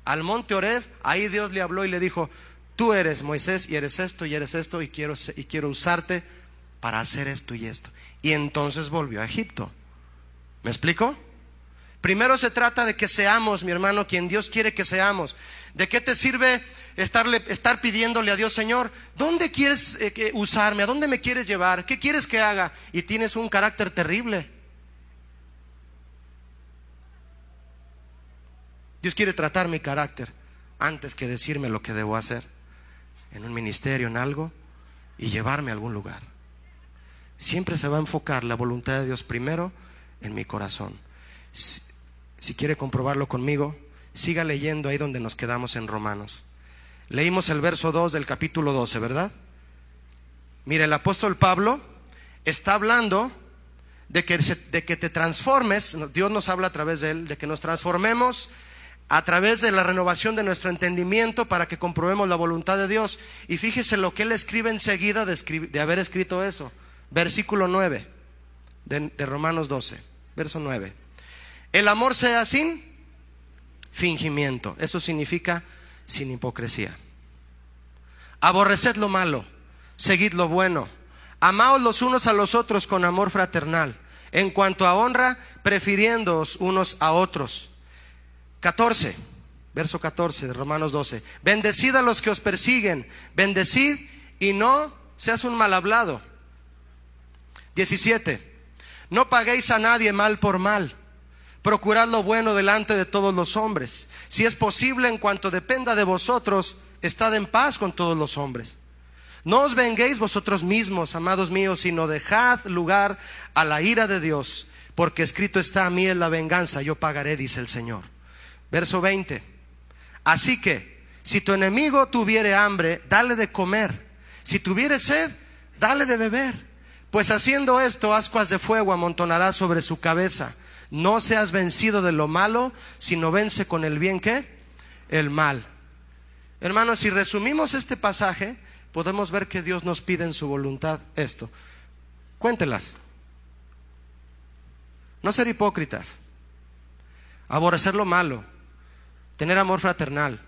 al monte Oreb, ahí Dios le habló y le dijo: tú eres Moisés y eres esto y quiero usarte para hacer esto y esto. Y entonces volvió a Egipto. ¿Me explico? Primero se trata de que seamos, mi hermano, quien Dios quiere que seamos. ¿De qué te sirve estar pidiéndole a Dios: Señor, ¿dónde quieres usarme? ¿A dónde me quieres llevar? ¿Qué quieres que haga? Y tienes un carácter terrible. Dios quiere tratar mi carácter antes que decirme lo que debo hacer en un ministerio, en algo, y llevarme a algún lugar. Siempre se va a enfocar la voluntad de Dios primero en mi corazón. Si quiere comprobarlo conmigo, siga leyendo ahí donde nos quedamos en Romanos. Leímos el verso 2 del capítulo 12, ¿verdad? Mira, el apóstol Pablo está hablando de que te transformes. Dios nos habla a través de él, de que nos transformemos a través de la renovación de nuestro entendimiento para que comprobemos la voluntad de Dios. Y fíjese lo que él escribe enseguida de haber escrito eso. Versículo 9 de Romanos 12, verso 9. El amor sea sin fingimiento. Eso significa sin hipocresía. Aborreced lo malo, seguid lo bueno, amaos los unos a los otros con amor fraternal. En cuanto a honra, prefiriéndoos unos a otros. 14, verso 14 de Romanos 12. Bendecid a los que os persiguen, bendecid y no seas un mal hablado. 17. No paguéis a nadie mal por mal. Procurad lo bueno delante de todos los hombres. Si es posible, en cuanto dependa de vosotros, estad en paz con todos los hombres. No os venguéis vosotros mismos, amados míos, sino dejad lugar a la ira de Dios, porque escrito está: a mí es la venganza, yo pagaré, dice el Señor. Verso 20. Así que, si tu enemigo tuviere hambre, dale de comer. Si tuviere sed, dale de beber. Pues haciendo esto, ascuas de fuego amontonarás sobre su cabeza. No seas vencido de lo malo, sino vence con el bien, ¿qué? El mal. Hermanos, si resumimos este pasaje, podemos ver que Dios nos pide en su voluntad esto. Cuéntelas. No ser hipócritas, aborrecer lo malo, tener amor fraternal,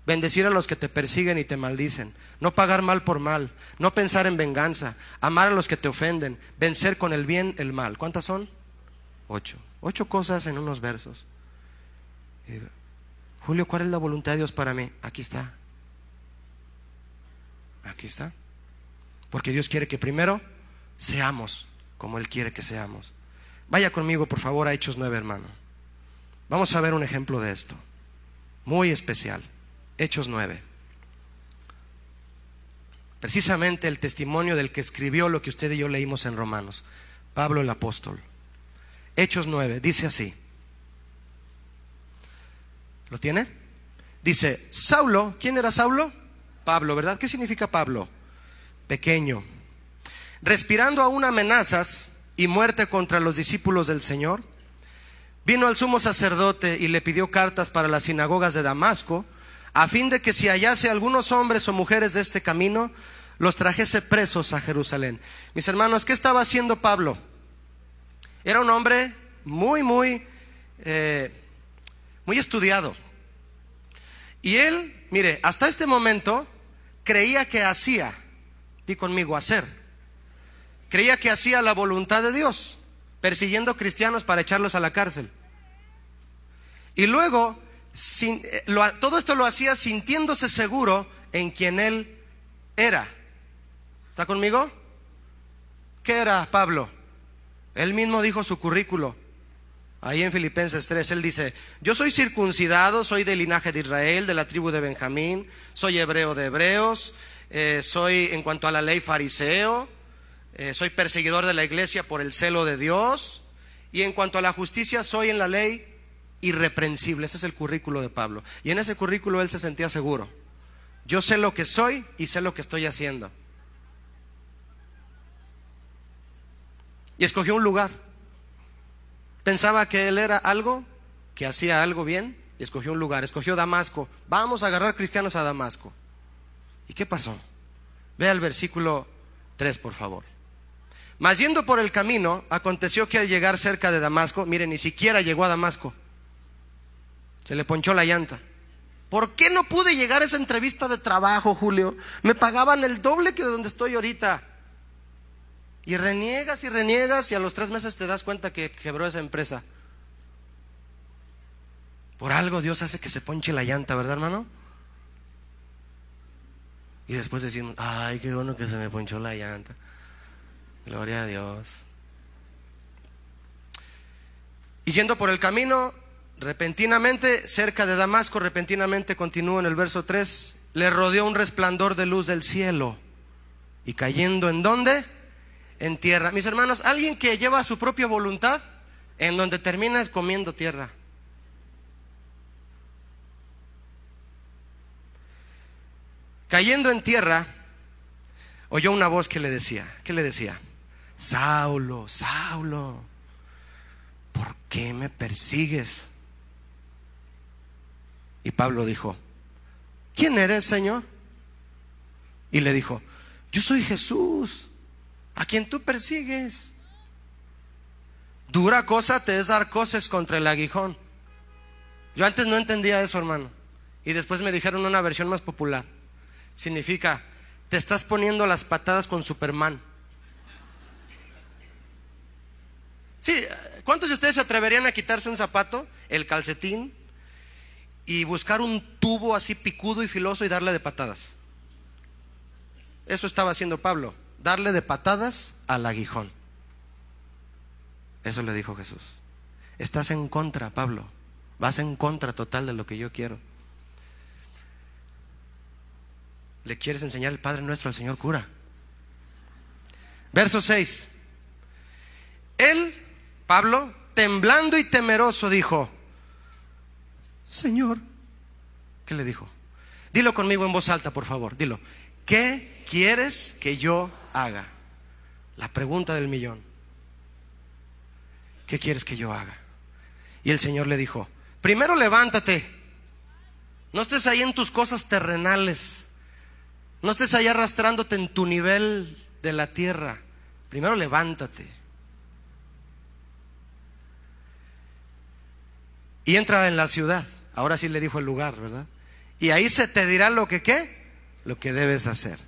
bendecir a los que te persiguen y te maldicen, no pagar mal por mal, no pensar en venganza, amar a los que te ofenden, vencer con el bien el mal. ¿Cuántas son? 8. 8 cosas en unos versos. Julio, ¿cuál es la voluntad de Dios para mí? Aquí está. Aquí está. Porque Dios quiere que primero seamos como Él quiere que seamos. Vaya conmigo, por favor, a Hechos 9, hermano. Vamos a ver un ejemplo de esto, muy especial. Hechos 9. Precisamente el testimonio del que escribió lo que usted y yo leímos en Romanos, Pablo el apóstol. Hechos 9, dice así. ¿Lo tiene? Dice, Saulo, ¿quién era Saulo? Pablo, ¿verdad? ¿Qué significa Pablo? Pequeño. Respirando aún amenazas y muerte contra los discípulos del Señor, vino al sumo sacerdote y le pidió cartas para las sinagogas de Damasco, a fin de que si hallase algunos hombres o mujeres de este camino, los trajese presos a Jerusalén. Mis hermanos, ¿qué estaba haciendo Pablo? Era un hombre muy estudiado. Y él, mire, hasta este momento creía que hacía, di conmigo, hacer. Creía que hacía la voluntad de Dios, persiguiendo cristianos para echarlos a la cárcel. Y luego, todo esto lo hacía sintiéndose seguro en quien él era. ¿Está conmigo? ¿Qué era Pablo? Él mismo dijo su currículo. Ahí en Filipenses 3, él dice: yo soy circuncidado, soy del linaje de Israel, de la tribu de Benjamín, soy hebreo de hebreos, soy en cuanto a la ley fariseo, soy perseguidor de la iglesia por el celo de Dios, y en cuanto a la justicia soy en la ley irreprensible. Ese es el currículo de Pablo. Y en ese currículo él se sentía seguro. Yo sé lo que soy y sé lo que estoy haciendo. Y escogió un lugar. Pensaba que él era algo, que hacía algo bien, y escogió un lugar. Escogió Damasco. Vamos a agarrar cristianos a Damasco. ¿Y qué pasó? Vea el versículo 3, por favor. Mas yendo por el camino, aconteció que al llegar cerca de Damasco, mire, ni siquiera llegó a Damasco. Se le ponchó la llanta. ¿Por qué no pude llegar a esa entrevista de trabajo, Julio? Me pagaban el doble que de donde estoy ahorita. Y reniegas y a los 3 meses te das cuenta que quebró esa empresa. Por algo Dios hace que se ponche la llanta, ¿verdad, hermano? Y después decimos: ay, qué bueno que se me ponchó la llanta. Gloria a Dios. Y yendo por el camino, repentinamente, cerca de Damasco, repentinamente, continúa en el verso 3, le rodeó un resplandor de luz del cielo. Y cayendo ¿en dónde? En tierra. Mis hermanos, alguien que lleva su propia voluntad, en donde termina es comiendo tierra. Cayendo en tierra, oyó una voz que le decía, ¿qué le decía? Saulo, Saulo, ¿por qué me persigues? Y Pablo dijo: ¿quién eres, Señor? Y le dijo: yo soy Jesús, a quien tú persigues. Dura cosa te es dar coces contra el aguijón. Yo antes no entendía eso, hermano, y después me dijeron una versión más popular. Significa: te estás poniendo las patadas con Superman. Sí, ¿cuántos de ustedes se atreverían a quitarse un zapato, el calcetín, y buscar un tubo así picudo y filoso y darle de patadas? Eso estaba haciendo Pablo, darle de patadas al aguijón. Eso le dijo Jesús. Estás en contra, Pablo, vas en contra total de lo que yo quiero. Le quieres enseñar el Padre Nuestro al señor cura. Verso 6. Él, Pablo, temblando y temeroso, dijo: Señor. ¿Qué le dijo? Dilo conmigo en voz alta, por favor, dilo. ¿Qué quieres que yo haga? La pregunta del millón. ¿Qué quieres que yo haga? Y el Señor le dijo: primero levántate. No estés ahí en tus cosas terrenales. No estés ahí arrastrándote en tu nivel de la tierra. Primero levántate. Y entra en la ciudad. Ahora sí le dijo el lugar, ¿verdad? Y ahí se te dirá lo que ¿qué? Lo que debes hacer.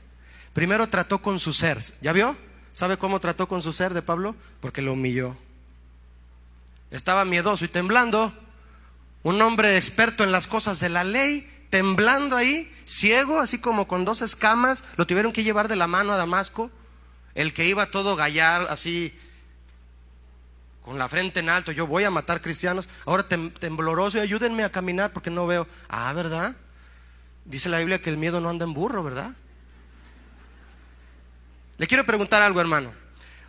Primero trató con su ser. ¿Ya vio? ¿Sabe cómo trató con su ser de Pablo? Porque lo humilló. Estaba miedoso y temblando. Un hombre experto en las cosas de la ley, temblando ahí, ciego, así como con 2 escamas. Lo tuvieron que llevar de la mano a Damasco. El que iba todo gallar, así, con la frente en alto: yo voy a matar cristianos. Ahora tembloroso: y ayúdenme a caminar porque no veo. Ah, ¿verdad? Dice la Biblia que el miedo no anda en burro, ¿verdad? Le quiero preguntar algo, hermano.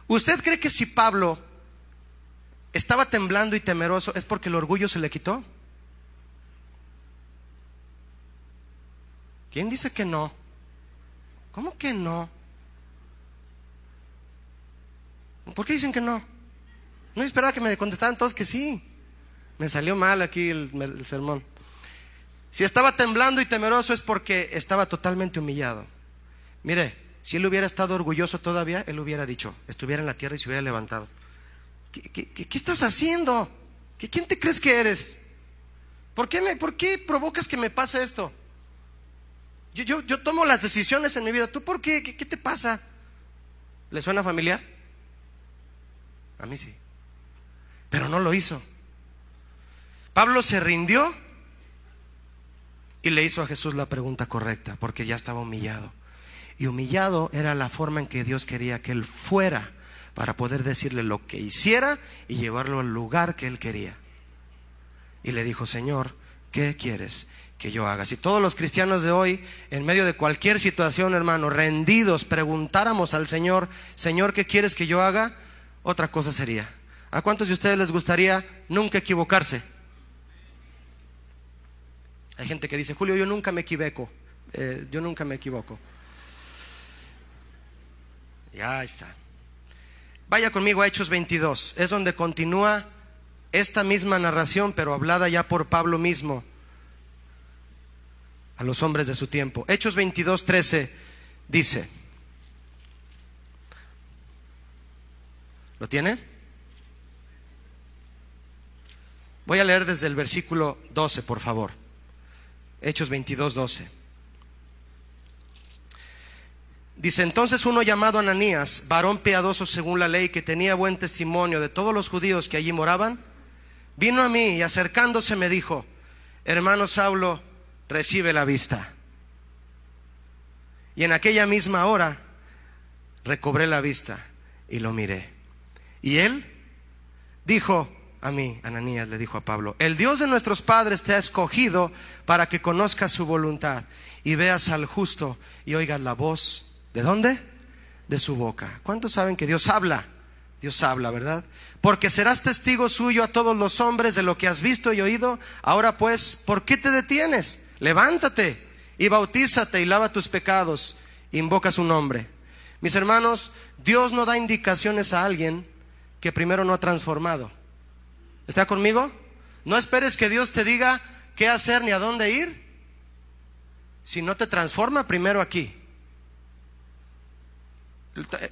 ¿Usted cree que si Pablo estaba temblando y temeroso es porque el orgullo se le quitó? ¿Quién dice que no? ¿Cómo que no? ¿Por qué dicen que no? No esperaba que me contestaran todos que sí. Me salió mal aquí el sermón. Si estaba temblando y temeroso es porque estaba totalmente humillado. Mire, si él hubiera estado orgulloso todavía, él hubiera dicho, estuviera en la tierra y se hubiera levantado. ¿Qué estás haciendo? ¿Quién te crees que eres? ¿Por qué provocas que me pase esto? Yo tomo las decisiones en mi vida. ¿Tú por qué? ¿Qué te pasa? ¿Le suena familiar? A mí sí. Pero no lo hizo. Pablo se rindió y le hizo a Jesús la pregunta correcta, porque ya estaba humillado. Y humillado era la forma en que Dios quería que él fuera, para poder decirle lo que hiciera y llevarlo al lugar que él quería. Y le dijo: Señor, ¿qué quieres que yo haga? Si todos los cristianos de hoy, en medio de cualquier situación, hermano, rendidos, preguntáramos al Señor: Señor, ¿qué quieres que yo haga? Otra cosa sería. ¿A cuántos de ustedes les gustaría nunca equivocarse? Hay gente que dice: Julio, yo nunca me equivoco. Yo nunca me equivoco. Ya está. Vaya conmigo a Hechos 22. Es donde continúa esta misma narración, pero hablada ya por Pablo mismo a los hombres de su tiempo. Hechos 22:13 dice. ¿Lo tiene? Voy a leer desde el versículo 12, por favor. Hechos 22:12. Dice: entonces uno llamado Ananías, varón piadoso según la ley, que tenía buen testimonio de todos los judíos que allí moraban, vino a mí y acercándose me dijo: hermano Saulo, recibe la vista. Y en aquella misma hora recobré la vista y lo miré. Y él dijo a mí, Ananías le dijo a Pablo: el Dios de nuestros padres te ha escogido para que conozcas su voluntad y veas al justo y oigas la voz. ¿De dónde? De su boca. ¿Cuántos saben que Dios habla? Dios habla, ¿verdad? Porque serás testigo suyo a todos los hombres de lo que has visto y oído. Ahora pues, ¿por qué te detienes? Levántate y bautízate y lava tus pecados. Invoca su nombre. Mis hermanos, Dios no da indicaciones a alguien que primero no ha transformado. ¿Está conmigo? No esperes que Dios te diga qué hacer ni a dónde ir si no te transforma primero aquí.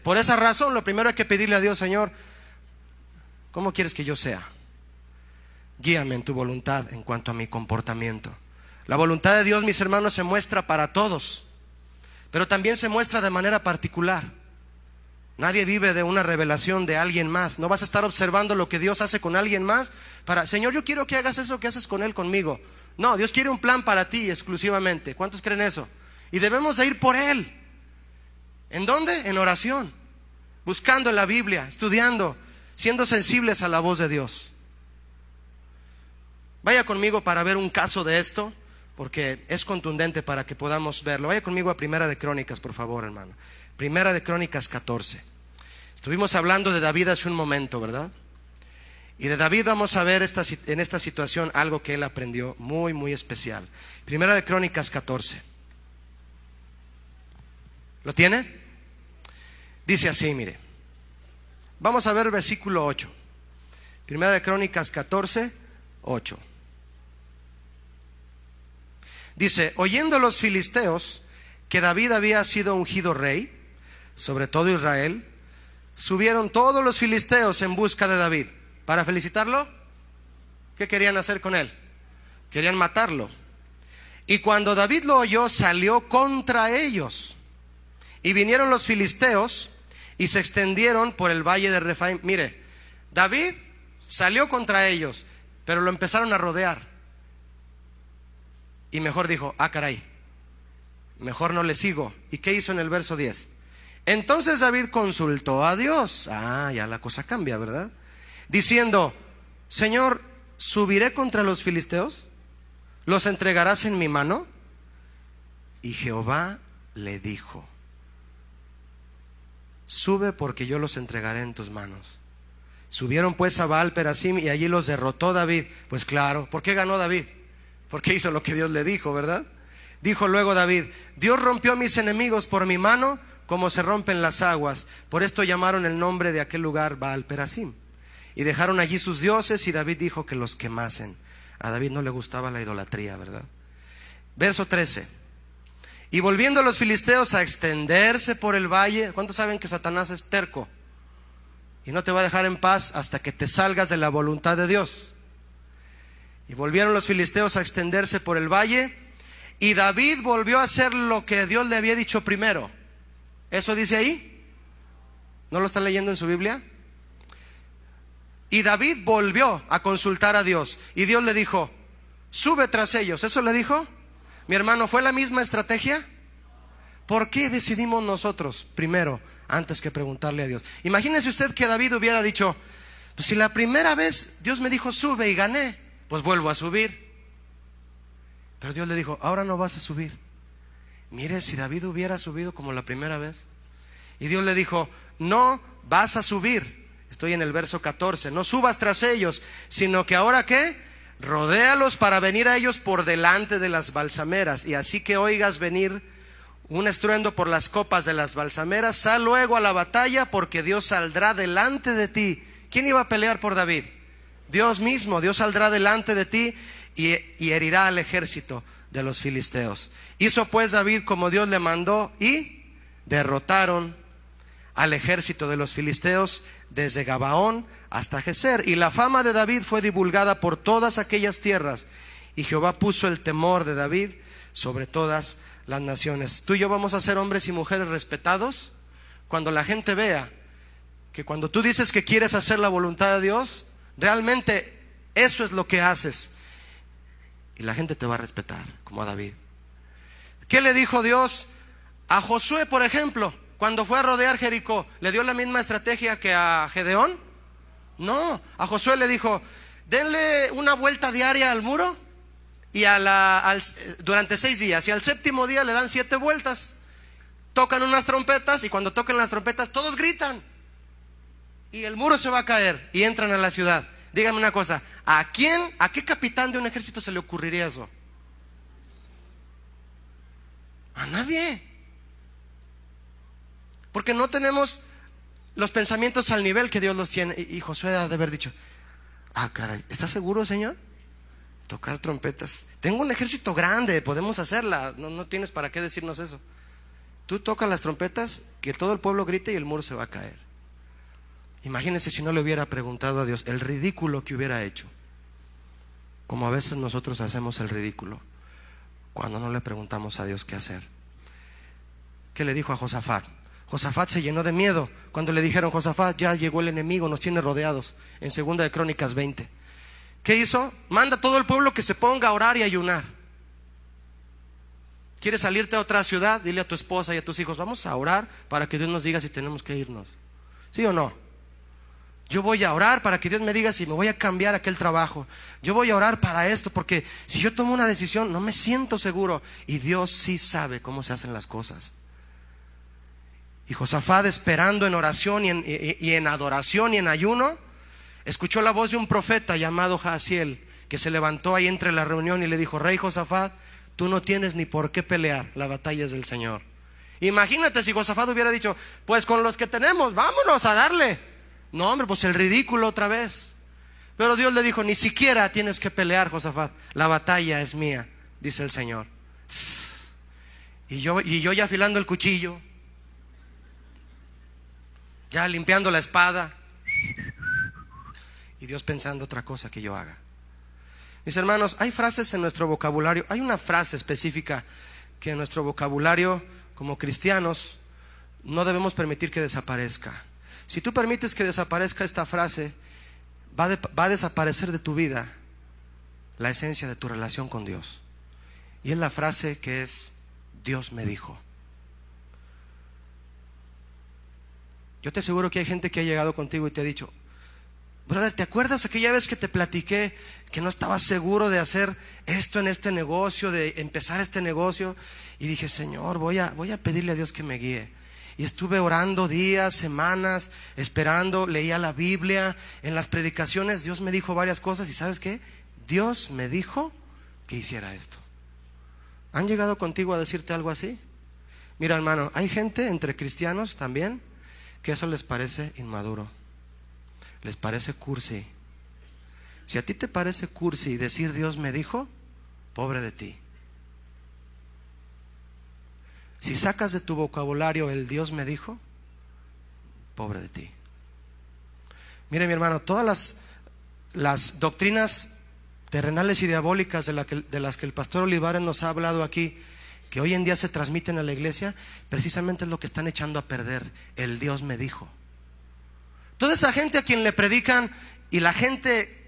Por esa razón, lo primero hay que pedirle a Dios: Señor, ¿cómo quieres que yo sea? Guíame en tu voluntad en cuanto a mi comportamiento. La voluntad de Dios, mis hermanos, se muestra para todos, pero también se muestra de manera particular. Nadie vive de una revelación de alguien más. No vas a estar observando lo que Dios hace con alguien más para: Señor, yo quiero que hagas eso que haces con él conmigo. No, Dios quiere un plan para ti exclusivamente. ¿Cuántos creen eso? Y debemos de ir por él. ¿En dónde? En oración, buscando en la Biblia, estudiando, siendo sensibles a la voz de Dios. Vaya conmigo para ver un caso de esto, porque es contundente para que podamos verlo. Vaya conmigo a Primera de Crónicas, por favor, hermano. Primera de Crónicas 14. Estuvimos hablando de David hace un momento, ¿verdad? Y de David vamos a ver en esta situación algo que él aprendió muy, muy especial. Primera de Crónicas 14. ¿Lo tiene? Dice así, mire. Vamos a ver el versículo 8. Primera de Crónicas 14, 8. Dice: oyendo los filisteos que David había sido ungido rey sobre todo Israel, subieron todos los filisteos en busca de David. ¿Para felicitarlo? ¿Qué querían hacer con él? Querían matarlo. Y cuando David lo oyó, salió contra ellos. Y vinieron los filisteos y se extendieron por el valle de Refaim. Mire, David salió contra ellos, pero lo empezaron a rodear. Y mejor dijo: ah, caray, mejor no le sigo. ¿Y qué hizo en el verso 10? Entonces David consultó a Dios. Ah, ya la cosa cambia, ¿verdad? Diciendo: Señor, ¿subiré contra los filisteos? ¿Los entregarás en mi mano? Y Jehová le dijo: sube, porque yo los entregaré en tus manos. Subieron pues a Baal Perasim y allí los derrotó David. Pues claro, ¿por qué ganó David? Porque hizo lo que Dios le dijo, ¿verdad? Dijo luego David: Dios rompió a mis enemigos por mi mano, como se rompen las aguas. Por esto llamaron el nombre de aquel lugar Baal Perasim. Y dejaron allí sus dioses, y David dijo que los quemasen. A David no le gustaba la idolatría, ¿verdad? Verso 13. Y volviendo los filisteos a extenderse por el valle. ¿Cuántos saben que Satanás es terco? Y no te va a dejar en paz hasta que te salgas de la voluntad de Dios. Y volvieron los filisteos a extenderse por el valle, y David volvió a hacer lo que Dios le había dicho primero. ¿Eso dice ahí? ¿No lo están leyendo en su Biblia? Y David volvió a consultar a Dios, y Dios le dijo: sube tras ellos. ¿Eso le dijo? Mi hermano, ¿fue la misma estrategia? ¿Por qué decidimos nosotros primero antes que preguntarle a Dios. Imagínese usted que David hubiera dicho, pues si la primera vez Dios me dijo sube y gané, pues vuelvo a subir. Pero Dios le dijo, ahora no vas a subir. Mire, si David hubiera subido como la primera vez. Y Dios le dijo, no vas a subir. Estoy en el verso 14. No subas tras ellos, sino que ahora ¿qué? Rodéalos para venir a ellos por delante de las balsameras. Y así que oigas venir un estruendo por las copas de las balsameras, sal luego a la batalla, porque Dios saldrá delante de ti. ¿Quién iba a pelear por David? Dios mismo. Dios saldrá delante de ti y herirá al ejército de los filisteos. Hizo pues David como Dios le mandó y derrotaron al ejército de los filisteos desde Gabaón hasta Geser. Y la fama de David fue divulgada por todas aquellas tierras, y Jehová puso el temor de David sobre todas las naciones. Tú y yo vamos a ser hombres y mujeres respetados cuando la gente vea que cuando tú dices que quieres hacer la voluntad de Dios, realmente eso es lo que haces, y la gente te va a respetar, como a David. ¿Qué le dijo Dios a Josué, por ejemplo, cuando fue a rodear Jericó? ¿Le dio la misma estrategia que a Gedeón? No, a Josué le dijo, denle una vuelta diaria al muro y durante 6 días, y al 7º día le dan 7 vueltas. Tocan unas trompetas, y cuando tocan las trompetas todos gritan y el muro se va a caer y entran a la ciudad. Díganme una cosa, ¿a qué capitán de un ejército se le ocurriría eso? A nadie. Porque no tenemos los pensamientos al nivel que Dios los tiene. Y Josué ha de haber dicho, caray, ¿estás seguro, Señor? Tocar trompetas. Tengo un ejército grande, podemos hacerla. No tienes para qué decirnos eso. Tú tocas las trompetas, que todo el pueblo grite y el muro se va a caer. Imagínense si no le hubiera preguntado a Dios, el ridículo que hubiera hecho. Como a veces nosotros hacemos el ridículo cuando no le preguntamos a Dios qué hacer. ¿Qué le dijo a Josafat? Josafat se llenó de miedo cuando le dijeron, Josafat, ya llegó el enemigo, nos tiene rodeados, en 2 de Crónicas 20. ¿Qué hizo? Manda a todo el pueblo que se ponga a orar y ayunar. ¿Quieres salirte a otra ciudad? Dile a tu esposa y a tus hijos, vamos a orar para que Dios nos diga si tenemos que irnos. ¿Sí o no? Yo voy a orar para que Dios me diga si me voy a cambiar aquel trabajo. Yo voy a orar para esto, porque si yo tomo una decisión no me siento seguro. Y Dios sí sabe cómo se hacen las cosas. Y Josafat, esperando en oración y en adoración y en ayuno, escuchó la voz de un profeta llamado Jaasiel, que se levantó ahí entre la reunión y le dijo, Rey Josafat, tú no tienes ni por qué pelear, la batalla es del Señor. Imagínate si Josafat hubiera dicho, pues con los que tenemos, vámonos a darle. No, hombre, pues el ridículo otra vez. Pero Dios le dijo, ni siquiera tienes que pelear, Josafat, la batalla es mía, dice el Señor. Y yo ya afilando el cuchillo, ya limpiando la espada, y Dios pensando otra cosa que yo haga. Mis hermanos, hay frases en nuestro vocabulario, hay una frase específica que en nuestro vocabulario como cristianos no debemos permitir que desaparezca. Si tú permites que desaparezca esta frase, va a desaparecer de tu vida la esencia de tu relación con Dios. Y es la frase que es, Dios me dijo. Yo te aseguro que hay gente que ha llegado contigo y te ha dicho, brother, ¿te acuerdas aquella vez que te platiqué que no estabas seguro de hacer esto en este negocio, de empezar este negocio? Y dije, Señor, voy a pedirle a Dios que me guíe. Y estuve orando días, semanas, esperando, leía la Biblia, en las predicaciones Dios me dijo varias cosas, y ¿sabes qué? Dios me dijo que hiciera esto. ¿Han llegado contigo a decirte algo así? Mira, hermano, hay gente entre cristianos también que eso les parece inmaduro, les parece cursi. Si a ti te parece cursi decir Dios me dijo, pobre de ti. Si sacas de tu vocabulario el Dios me dijo, pobre de ti. Mire, mi hermano, todas las doctrinas terrenales y diabólicas de las que el pastor Olivares nos ha hablado aquí, que hoy en día se transmiten a la iglesia, precisamente es lo que están echando a perder, el Dios me dijo. Toda esa gente a quien le predican y la gente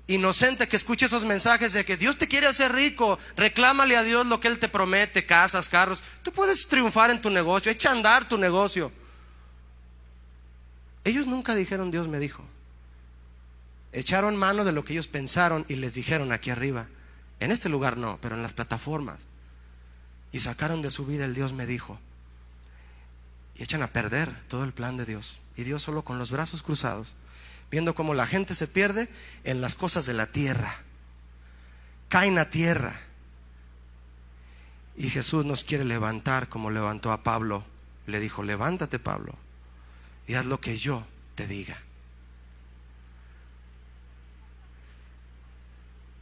inocente que escuche esos mensajes de que Dios te quiere hacer rico, reclámale a Dios lo que Él te promete, casas, carros. Tú puedes triunfar en tu negocio, echa a andar tu negocio. Ellos nunca dijeron Dios me dijo. Echaron mano de lo que ellos pensaron y les dijeron aquí arriba. En este lugar no, pero en las plataformas. Y sacaron de su vida el Dios me dijo. Y echan a perder todo el plan de Dios. Y Dios solo con los brazos cruzados, viendo cómo la gente se pierde en las cosas de la tierra. Caen a tierra. Y Jesús nos quiere levantar como levantó a Pablo. Le dijo, levántate, Pablo, y haz lo que yo te diga.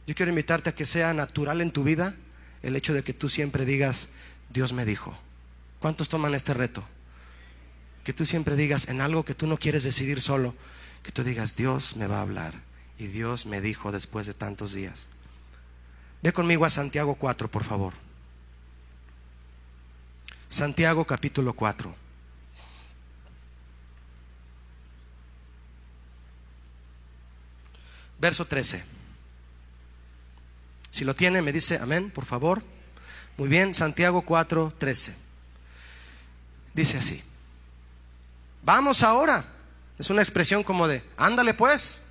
Yo quiero invitarte a que sea natural en tu vida el hecho de que tú siempre digas, Dios me dijo. ¿Cuántos toman este reto? Que tú siempre digas en algo que tú no quieres decidir solo, que tú digas, Dios me va a hablar. Y Dios me dijo después de tantos días. Ve conmigo a Santiago 4, por favor. Santiago capítulo 4. Verso 13. Si lo tiene, me dice amén, por favor. Muy bien, Santiago 4, 13. Dice así. Vamos ahora. Es una expresión como de, ándale pues.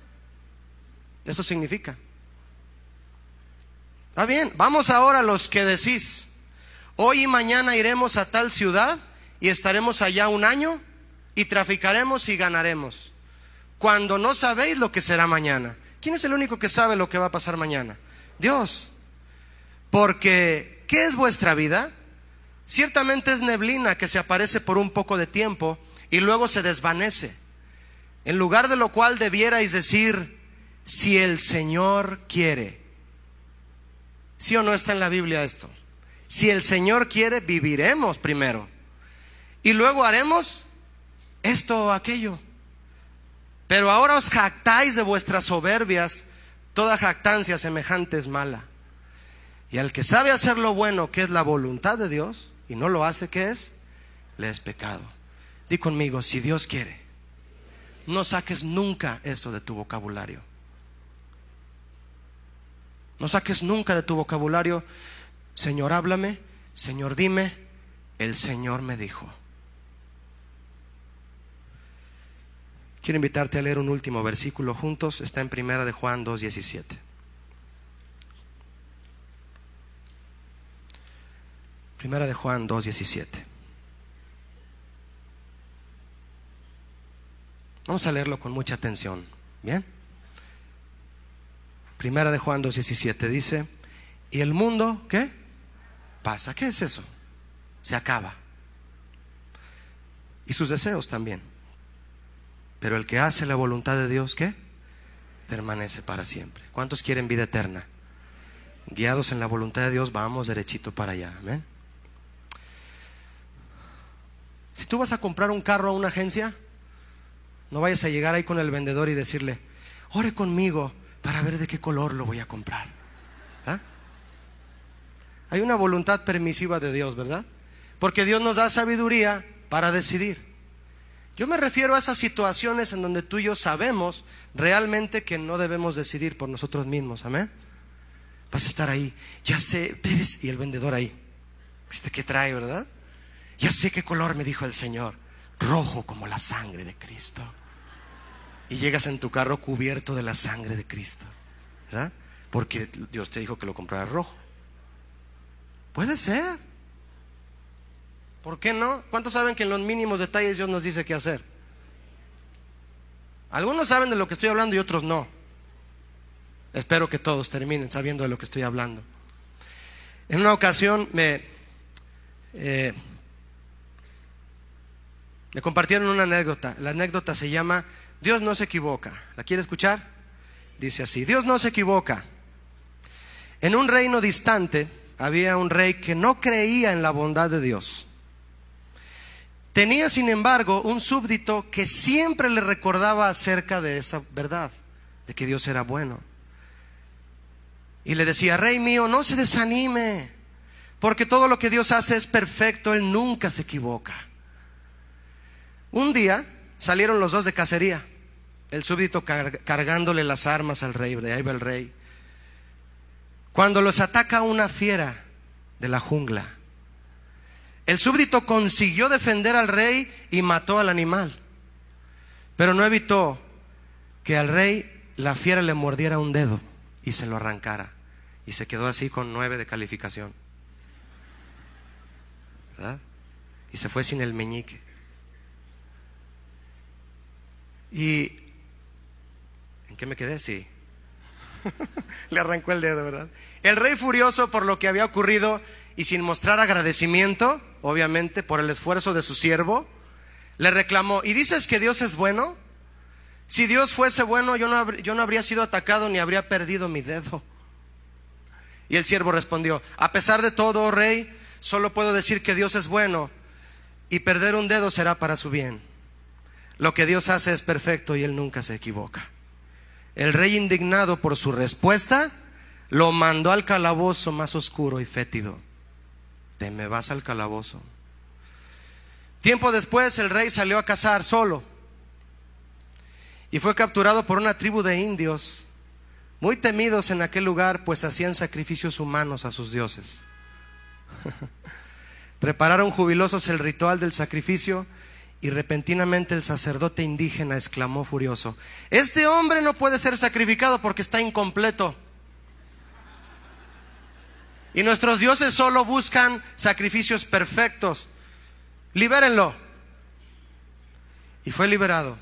Eso significa. Está bien, vamos ahora los que decís, hoy y mañana iremos a tal ciudad y estaremos allá un año y traficaremos y ganaremos, cuando no sabéis lo que será mañana. ¿Quién es el único que sabe lo que va a pasar mañana? Dios. Porque, ¿qué es vuestra vida? Ciertamente es neblina que se aparece por un poco de tiempo y luego se desvanece. En lugar de lo cual debierais decir, si el Señor quiere. ¿Sí o no está en la Biblia esto? Si el Señor quiere, viviremos primero. Y luego haremos esto o aquello. Pero ahora os jactáis de vuestras soberbias. Toda jactancia semejante es mala. Y al que sabe hacer lo bueno, que es la voluntad de Dios, y no lo hace, ¿qué es? Le es pecado. Di conmigo, si Dios quiere. No saques nunca eso de tu vocabulario. No saques nunca de tu vocabulario, Señor, háblame, Señor, dime, el Señor me dijo. Quiero invitarte a leer un último versículo juntos. Está en 1 de Juan 2:17. Primera de Juan 2:17. Vamos a leerlo con mucha atención. ¿Bien? Primera de Juan 2:17 dice, y el mundo, ¿qué? Pasa. ¿Qué es eso? Se acaba. Y sus deseos también. Pero el que hace la voluntad de Dios, ¿qué? Permanece para siempre. ¿Cuántos quieren vida eterna? Guiados en la voluntad de Dios, vamos derechito para allá. ¿Amén? Si tú vas a comprar un carro a una agencia, no vayas a llegar ahí con el vendedor y decirle, ore conmigo para ver de qué color lo voy a comprar. ¿Ah? Hay una voluntad permisiva de Dios, ¿verdad? Porque Dios nos da sabiduría para decidir. Yo me refiero a esas situaciones en donde tú y yo sabemos realmente que no debemos decidir por nosotros mismos. Amén. Vas a estar ahí, ya sé, y el vendedor ahí, ¿viste qué trae, verdad? Ya sé qué color me dijo el Señor, rojo como la sangre de Cristo. Y llegas en tu carro cubierto de la sangre de Cristo, ¿verdad? Porque Dios te dijo que lo compraras rojo. Puede ser. ¿Por qué no? ¿Cuántos saben que en los mínimos detalles Dios nos dice qué hacer? Algunos saben de lo que estoy hablando y otros no. Espero que todos terminen sabiendo de lo que estoy hablando. En una ocasión me compartieron una anécdota. La anécdota se llama Dios no se equivoca. ¿La quiere escuchar? Dice así: Dios no se equivoca. En un reino distante había un rey que no creía en la bondad de Dios. Tenía, sin embargo, un súbdito que siempre le recordaba acerca de esa verdad, de que Dios era bueno. Y le decía: Rey mío, no se desanime, porque todo lo que Dios hace es perfecto, Él nunca se equivoca. Un día salieron los dos de cacería, el súbdito cargándole las armas al rey, de ahí va el rey. Cuando los ataca una fiera de la jungla, el súbdito consiguió defender al rey y mató al animal, pero no evitó que al rey la fiera le mordiera un dedo y se lo arrancara, y se quedó así con 9 de calificación, ¿verdad? Y se fue sin el meñique. ¿Y en qué me quedé? Sí. Le arrancó el dedo, ¿verdad? El rey, furioso por lo que había ocurrido y sin mostrar agradecimiento, obviamente, por el esfuerzo de su siervo, le reclamó: ¿y dices que Dios es bueno? Si Dios fuese bueno, yo no habría sido atacado ni habría perdido mi dedo. Y el siervo respondió: a pesar de todo, oh rey, solo puedo decir que Dios es bueno, y perder un dedo será para su bien. Lo que Dios hace es perfecto y Él nunca se equivoca. El rey, indignado por su respuesta, lo mandó al calabozo más oscuro y fétido. Te me vas al calabozo. Tiempo después, el rey salió a cazar solo y fue capturado por una tribu de indios muy temidos en aquel lugar, pues hacían sacrificios humanos a sus dioses. Prepararon jubilosos el ritual del sacrificio y repentinamente el sacerdote indígena exclamó furioso: este hombre no puede ser sacrificado porque está incompleto. Y nuestros dioses solo buscan sacrificios perfectos. Libérenlo. Y fue liberado.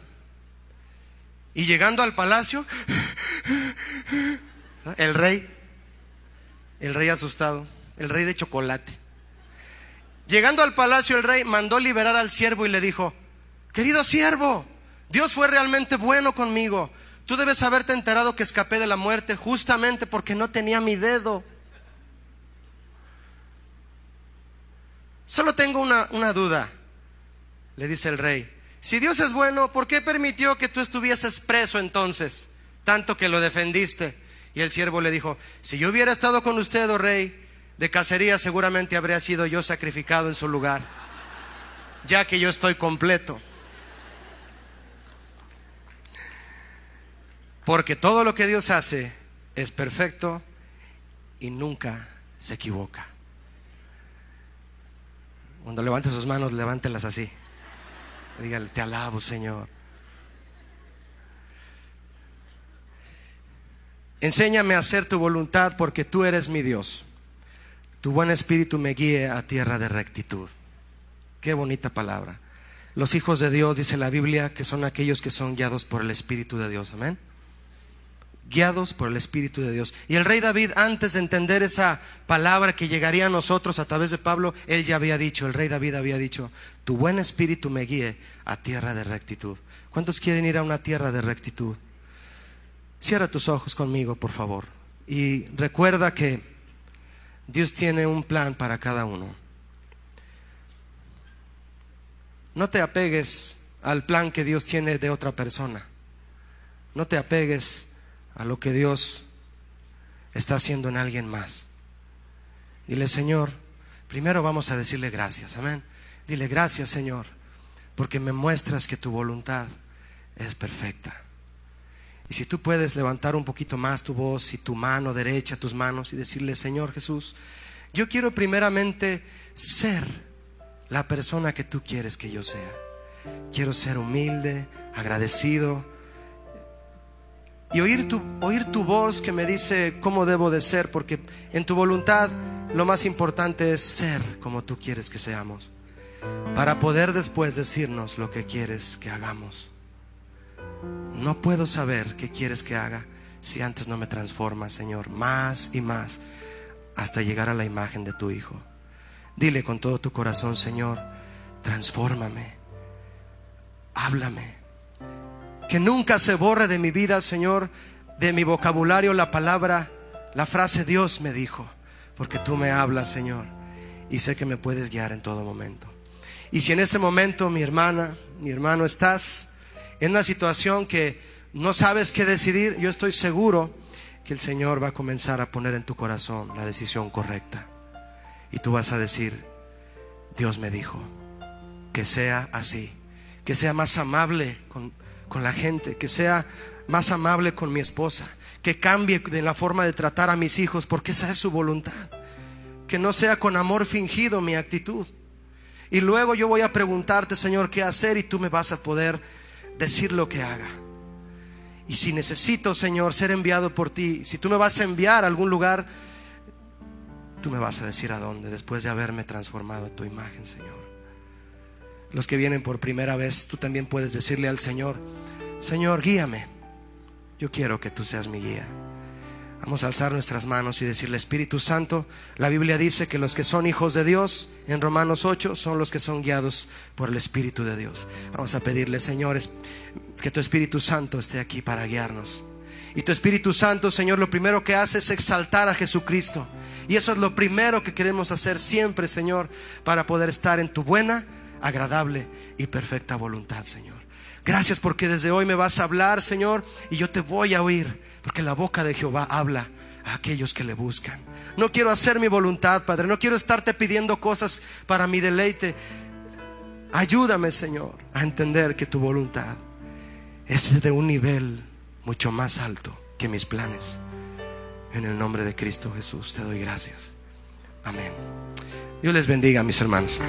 Y llegando al palacio, el rey asustado, el rey de chocolate. Llegando al palacio, el rey mandó liberar al siervo y le dijo: querido siervo, Dios fue realmente bueno conmigo. Tú debes haberte enterado que escapé de la muerte justamente porque no tenía mi dedo. Solo tengo una duda, le dice el rey. Si Dios es bueno, ¿por qué permitió que tú estuvieses preso entonces, tanto que lo defendiste? Y el siervo le dijo: si yo hubiera estado con usted, oh rey, de cacería seguramente habría sido yo sacrificado en su lugar, ya que yo estoy completo. Porque todo lo que Dios hace es perfecto y nunca se equivoca. Cuando levante sus manos, levántelas así. Dígale: te alabo, Señor. Enséñame a hacer tu voluntad porque tú eres mi Dios. Tu buen espíritu me guíe a tierra de rectitud. Qué bonita palabra. Los hijos de Dios, dice la Biblia, que son aquellos que son guiados por el Espíritu de Dios. Amén. Guiados por el Espíritu de Dios. Y el rey David, antes de entender esa palabra que llegaría a nosotros a través de Pablo, él ya había dicho, el rey David había dicho: tu buen espíritu me guíe a tierra de rectitud. ¿Cuántos quieren ir a una tierra de rectitud? Cierra tus ojos conmigo, por favor, y recuerda que Dios tiene un plan para cada uno. No te apegues al plan que Dios tiene de otra persona. No te apegues a lo que Dios está haciendo en alguien más. Dile: Señor, primero vamos a decirle gracias. Amén. Dile: gracias, Señor, porque me muestras que tu voluntad es perfecta. Y si tú puedes levantar un poquito más tu voz y tu mano derecha, tus manos, y decirle: Señor Jesús, yo quiero primeramente ser la persona que tú quieres que yo sea. Quiero ser humilde, agradecido, y oír tu voz que me dice cómo debo de ser, porque en tu voluntad lo más importante es ser como tú quieres que seamos, para poder después decirnos lo que quieres que hagamos. No puedo saber qué quieres que haga si antes no me transformas, Señor, más y más, hasta llegar a la imagen de tu Hijo. Dile con todo tu corazón: Señor, transfórmame, háblame. Que nunca se borre de mi vida, Señor, de mi vocabulario la palabra, la frase Dios me dijo, porque tú me hablas, Señor, y sé que me puedes guiar en todo momento. Y si en este momento, mi hermana, mi hermano, estás en una situación que no sabes qué decidir, yo estoy seguro que el Señor va a comenzar a poner en tu corazón la decisión correcta. Y tú vas a decir: Dios me dijo que sea así, que sea más amable con la gente, que sea más amable con mi esposa, que cambie de la forma de tratar a mis hijos, porque esa es su voluntad. Que no sea con amor fingido mi actitud. Y luego yo voy a preguntarte, Señor, qué hacer, y tú me vas a poder decir lo que haga. Y si necesito, Señor, ser enviado por ti, si tú me vas a enviar a algún lugar, tú me vas a decir a dónde, después de haberme transformado en tu imagen, Señor. Los que vienen por primera vez, tú también puedes decirle al Señor: Señor, guíame, yo quiero que tú seas mi guía. Vamos a alzar nuestras manos y decirle: Espíritu Santo, la Biblia dice que los que son hijos de Dios, en Romanos 8, son los que son guiados por el Espíritu de Dios. Vamos a pedirle, Señor, que tu Espíritu Santo esté aquí para guiarnos. Y tu Espíritu Santo, Señor, lo primero que hace es exaltar a Jesucristo. Y eso es lo primero que queremos hacer siempre, Señor, para poder estar en tu buena, agradable y perfecta voluntad, Señor. Gracias porque desde hoy me vas a hablar, Señor, y yo te voy a oír, porque la boca de Jehová habla a aquellos que le buscan. No quiero hacer mi voluntad, Padre, no quiero estarte pidiendo cosas para mi deleite. Ayúdame, Señor, a entender que tu voluntad es de un nivel mucho más alto que mis planes. En el nombre de Cristo Jesús te doy gracias. Amén. Dios les bendiga, mis hermanos.